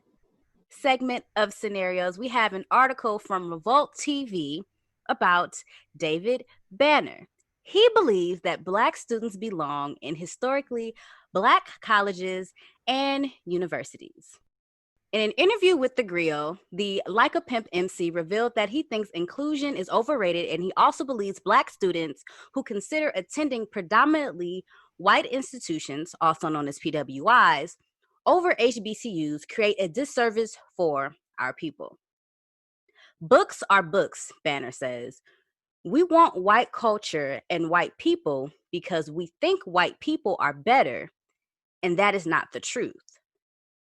segment of scenarios, we have an article from Revolt TV about David Banner. He believes that Black students belong in historically Black colleges and universities. In an interview with The Grill, the Like a Pimp MC revealed that he thinks inclusion is overrated, and he also believes Black students who consider attending predominantly white institutions, also known as PWIs, over HBCUs create a disservice for our people. Books are books, Banner says. We want white culture and white people because we think white people are better, and that is not the truth.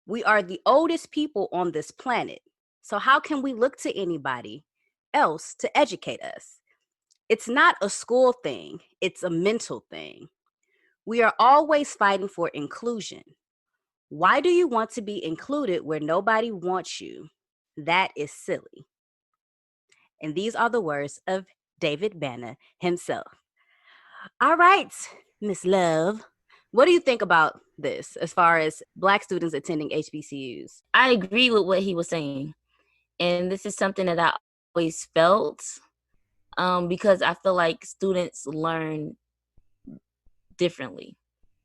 We are the oldest people on this planet, so how can we look to anybody else to educate us? It's not a school thing, it's a mental thing. We are always fighting for inclusion. Why do you want to be included where nobody wants you? That is silly. And these are the words of David Banner himself. All right, Miss Love, what do you think about this as far as Black students attending HBCUs? I agree with what he was saying. And this is something that I always felt because I feel like students learn differently.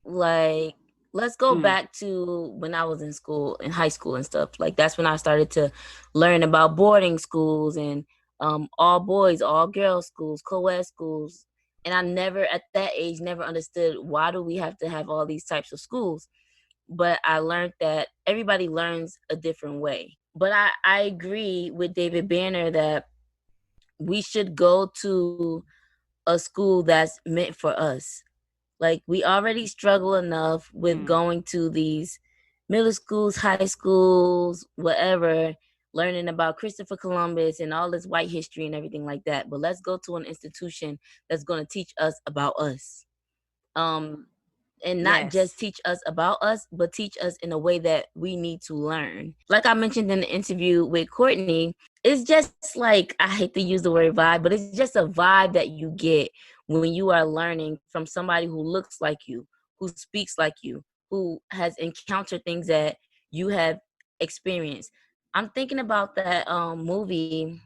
Like, let's go back to when I was in school, in high school and stuff. Like, that's when I started to learn about boarding schools and all boys, all girls schools, co-ed schools. And I never, at that age, never understood why do we have to have all these types of schools. But I learned that everybody learns a different way. But I agree with David Banner that we should go to a school that's meant for us. Like, we already struggle enough with going to these middle schools, high schools, whatever, learning about Christopher Columbus and all this white history and everything like that. But let's go to an institution that's going to teach us about us. And not just teach us about us, but teach us in a way that we need to learn. Like I mentioned in the interview with Courtney, it's just like, I hate to use the word vibe, but it's just a vibe that you get when you are learning from somebody who looks like you, who speaks like you, who has encountered things that you have experienced. I'm thinking about that movie.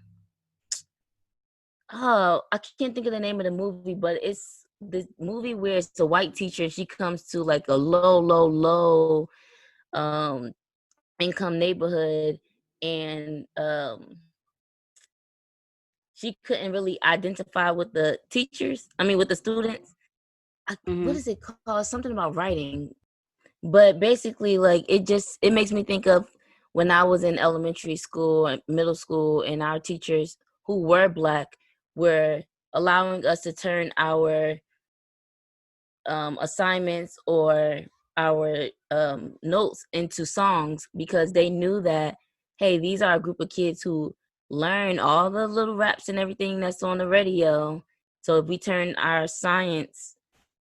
Oh, I can't think of the name of the movie, but it's the movie where it's a white teacher. She comes to like a low income neighborhood, and she couldn't really identify with the with the students. What is it called? Something about writing. But basically, like, it makes me think of when I was in elementary school and middle school, and our teachers who were Black were allowing us to turn our assignments or our notes into songs, because they knew that, hey, these are a group of kids who learn all the little raps and everything that's on the radio. So if we turn our science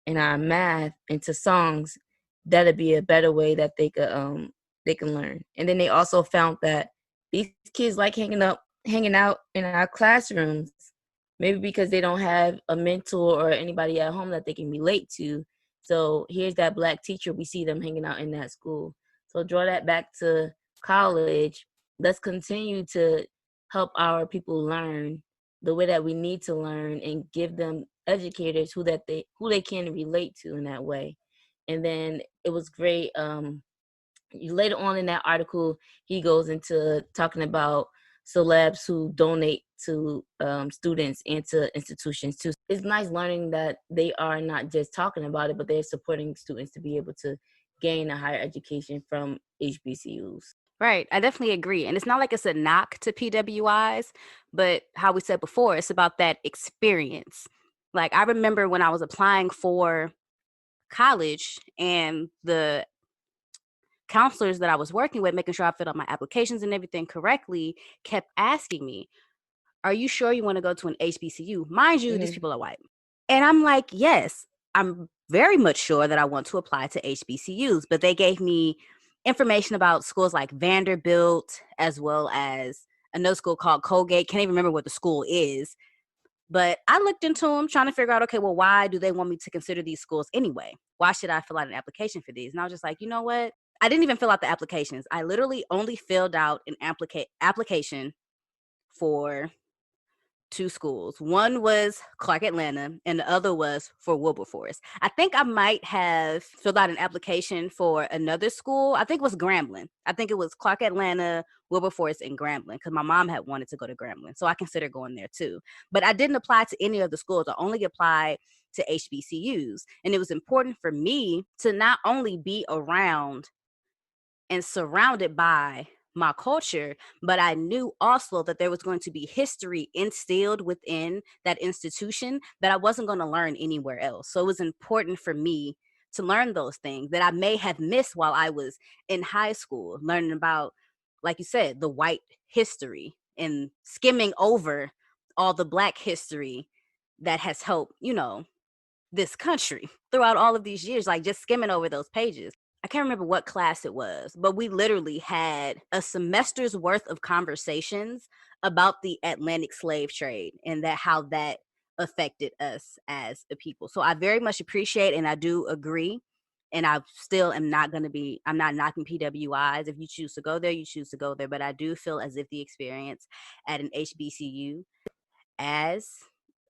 and our math into songs, that'd be a better way that they can learn. And then they also found that these kids like hanging out in our classrooms, maybe because they don't have a mentor or anybody at home that they can relate to. So here's that Black teacher, we see them hanging out in that school. So draw that back to college. Let's continue to help our people learn the way that we need to learn, and give them educators who they can relate to in that way. And then it was great. Later on in that article, he goes into talking about celebs who donate to students and to institutions too. It's nice learning that they are not just talking about it, but they're supporting students to be able to gain a higher education from HBCUs. Right. I definitely agree. And it's not like it's a knock to PWIs, but how we said before, it's about that experience. Like, I remember when I was applying for college, and the counselors that I was working with, making sure I filled out my applications and everything correctly, kept asking me, are you sure you want to go to an HBCU? Mind you, these people are white. And I'm like, yes, I'm very much sure that I want to apply to HBCUs. But they gave me information about schools like Vanderbilt, as well as another school called Colgate. Can't even remember what the school is. But I looked into them, trying to figure out, okay, well, why do they want me to consider these schools anyway? Why should I fill out an application for these? And I was just like, you know what? I didn't even fill out the applications. I literally only filled out an application for 2 schools. One was Clark Atlanta, and the other was for Wilberforce. I think I might have filled out an application for another school. I think it was Grambling. I think it was Clark Atlanta, Wilberforce, and Grambling, because my mom had wanted to go to Grambling. So I considered going there too. But I didn't apply to any of the schools. I only applied to HBCUs. And it was important for me to not only be around and surrounded by my culture, but I knew also that there was going to be history instilled within that institution that I wasn't going to learn anywhere else. So it was important for me to learn those things that I may have missed while I was in high school, learning about, like you said, the white history and skimming over all the Black history that has helped, this country throughout all of these years, like just skimming over those pages. I can't remember what class it was, but we literally had a semester's worth of conversations about the Atlantic slave trade and how that affected us as a people. So I very much appreciate, and I do agree. And I still am not going to be, I'm not knocking PWIs. If you choose to go there, you choose to go there. But I do feel as if the experience at an HBCU as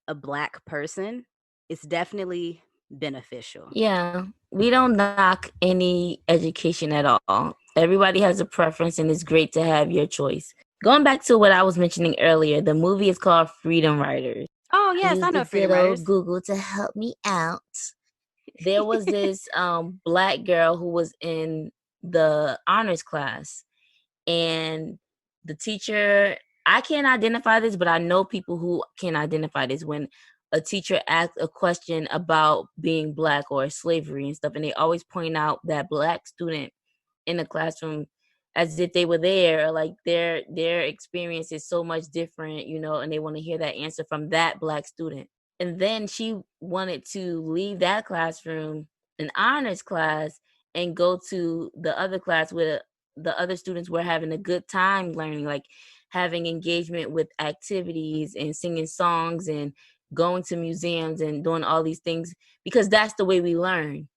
a Black person is definitely beneficial. Yeah, we don't knock any education at all. Everybody has a preference, and it's great to have your choice. Going back to what I was mentioning earlier, the movie is called Freedom Riders. Oh, yes, I know Freedom Riders. Google to help me out. There was this Black girl who was in the honors class, and the teacher, I can't identify this, but I know people who can identify this, when a teacher asks a question about being Black or slavery and stuff, and they always point out that Black student in the classroom as if they were there, like their experience is so much different, and they want to hear that answer from that Black student. And then she wanted to leave that classroom, an honors class, and go to the other class where the other students were having a good time learning, like having engagement with activities and singing songs and going to museums and doing all these things, because that's the way we learn.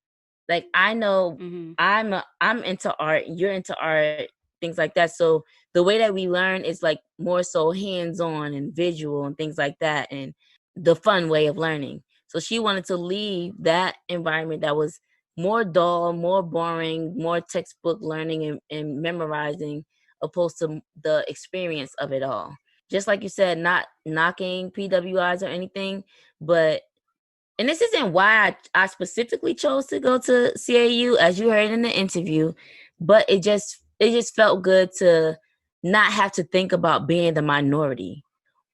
Like, I know I'm into art, you're into art, things like that. So the way that we learn is like more so hands-on and visual and things like that, and the fun way of learning. So she wanted to leave that environment that was more dull, more boring, more textbook learning and memorizing, opposed to the experience of it all. Just like you said, not knocking PWIs or anything, but, and this isn't why I specifically chose to go to CAU, as you heard in the interview, but it just felt good to not have to think about being the minority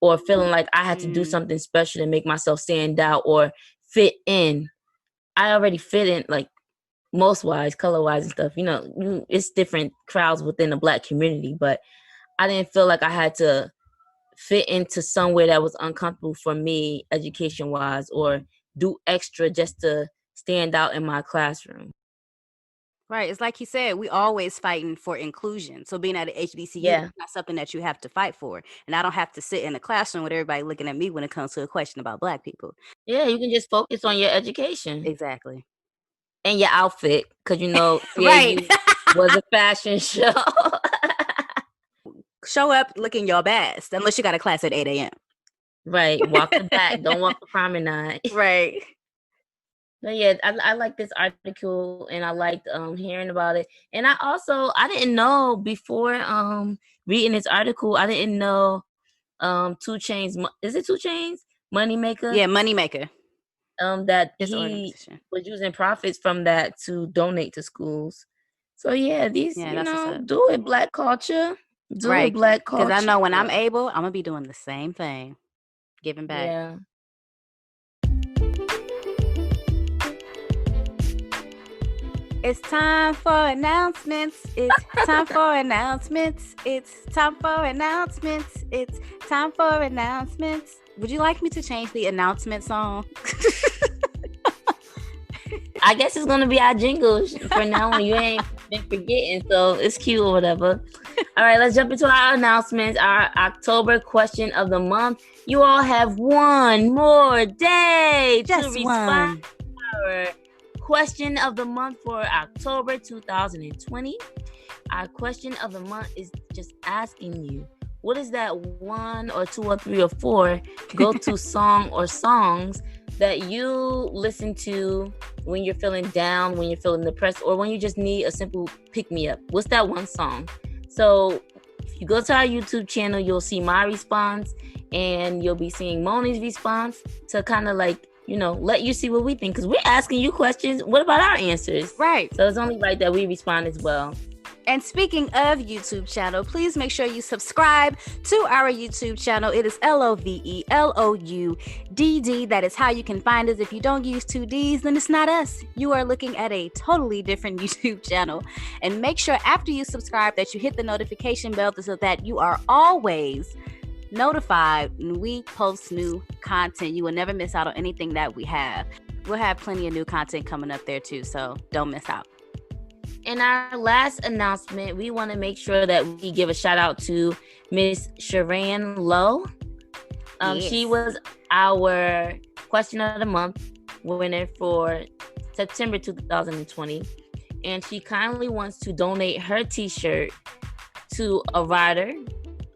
or feeling like I had to do something special to make myself stand out or fit in. I already fit in, like, most wise, color wise and stuff. It's different crowds within the Black community, but I didn't feel like I had to fit into somewhere that was uncomfortable for me education wise, or do extra just to stand out in my classroom. Right. It's like he said, we always fighting for inclusion. So being at an HBCU, Yeah. that's not something that you have to fight for. And I don't have to sit in a classroom with everybody looking at me when it comes to a question about Black people. Yeah, you can just focus on your education Exactly. and your outfit, because Right. CAU was a fashion show. Show up looking your best, unless you got a class at 8 a.m. Right. Walk the back. Don't walk the promenade. Right. But yeah, I like this article, and I liked hearing about it. And I didn't know before reading this article, I didn't know 2 Chainz, is it 2 Chainz? Moneymaker? Yeah, Moneymaker. That His he organization. was using profits from that to donate to schools. So yeah, these, Yeah, that's what's up. do it, Black culture. Do Right. it, Black culture. Because I know when I'm able, I'm gonna be doing the same thing. Giving back. Yeah. It's time for announcements. It's time for announcements. It's time for announcements. It's time for announcements. Would you like me to change the announcement song? I guess it's gonna be our jingle for now on. You ain't been forgetting, so it's cute or whatever. All right, let's jump into our announcements. Our October question of the month. You all have one more day to Just respond one. to our question of the month for October 2020. Our question of the month is just asking you, what is that 1 or 2 or 3 or 4 go-to song or songs that you listen to when you're feeling down, when you're feeling depressed, or when you just need a simple pick-me-up? What's that one song? So if you go to our YouTube channel, you'll see my response, and you'll be seeing Monie's response to kind of like, let you see what we think, because we're asking you questions. What about our answers? Right. So it's only right that we respond as well. And speaking of YouTube channel, please make sure you subscribe to our YouTube channel. It is LOVELOUDD. That is how you can find us. If you don't use 2 Ds, then it's not us. You are looking at a totally different YouTube channel. And make sure after you subscribe that you hit the notification bell so that you are always notified when we post new content. You will never miss out on anything that we have. We'll have plenty of new content coming up there too, so don't miss out. In our last announcement, we want to make sure that we give a shout out to Miss Sharan Lowe. Yes. She was our question of the month winner for September 2020. And she kindly wants to donate her t-shirt to a writer,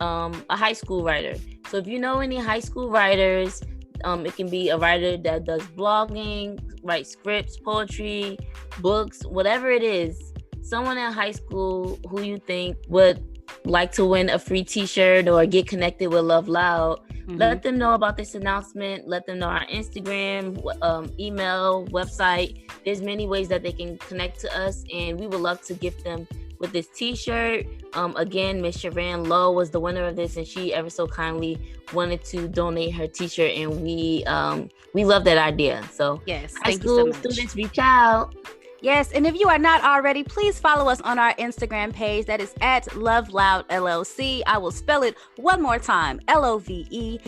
a high school writer. So if you know any high school writers, it can be a writer that does blogging, writes scripts, poetry, books, whatever it is. Someone in high school who you think would like to win a free t-shirt or get connected with Love Loud, let them know about this announcement. Let them know our Instagram, email, website. There's many ways that they can connect to us, and we would love to gift them with this t-shirt. Again, Miss Sharan Lowe was the winner of this, and she ever so kindly wanted to donate her t-shirt, and we love that idea. So yes, high school students, reach out. Yes, and if you are not already, please follow us on our Instagram page. That is at Love Loud LLC. I will spell it one more time. LOVELOUDD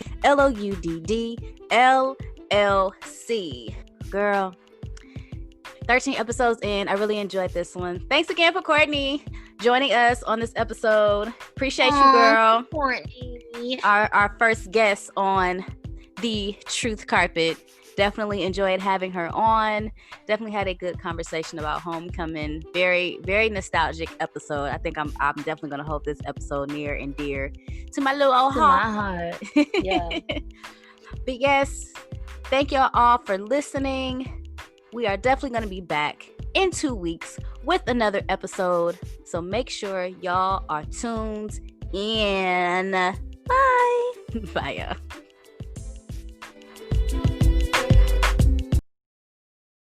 Girl, 13 episodes in. I really enjoyed this one. Thanks again for Courtney joining us on this episode. Appreciate you, girl. Courtney. Our first guest on the Truth Carpet. Definitely enjoyed having her on. Definitely had a good conversation about homecoming. Very, very nostalgic episode. I think I'm definitely gonna hold this episode near and dear to my little old heart. My heart. Yeah. But yes, thank y'all all for listening. We are definitely gonna be back in 2 weeks with another episode. So make sure y'all are tuned in. Bye. Bye, y'all.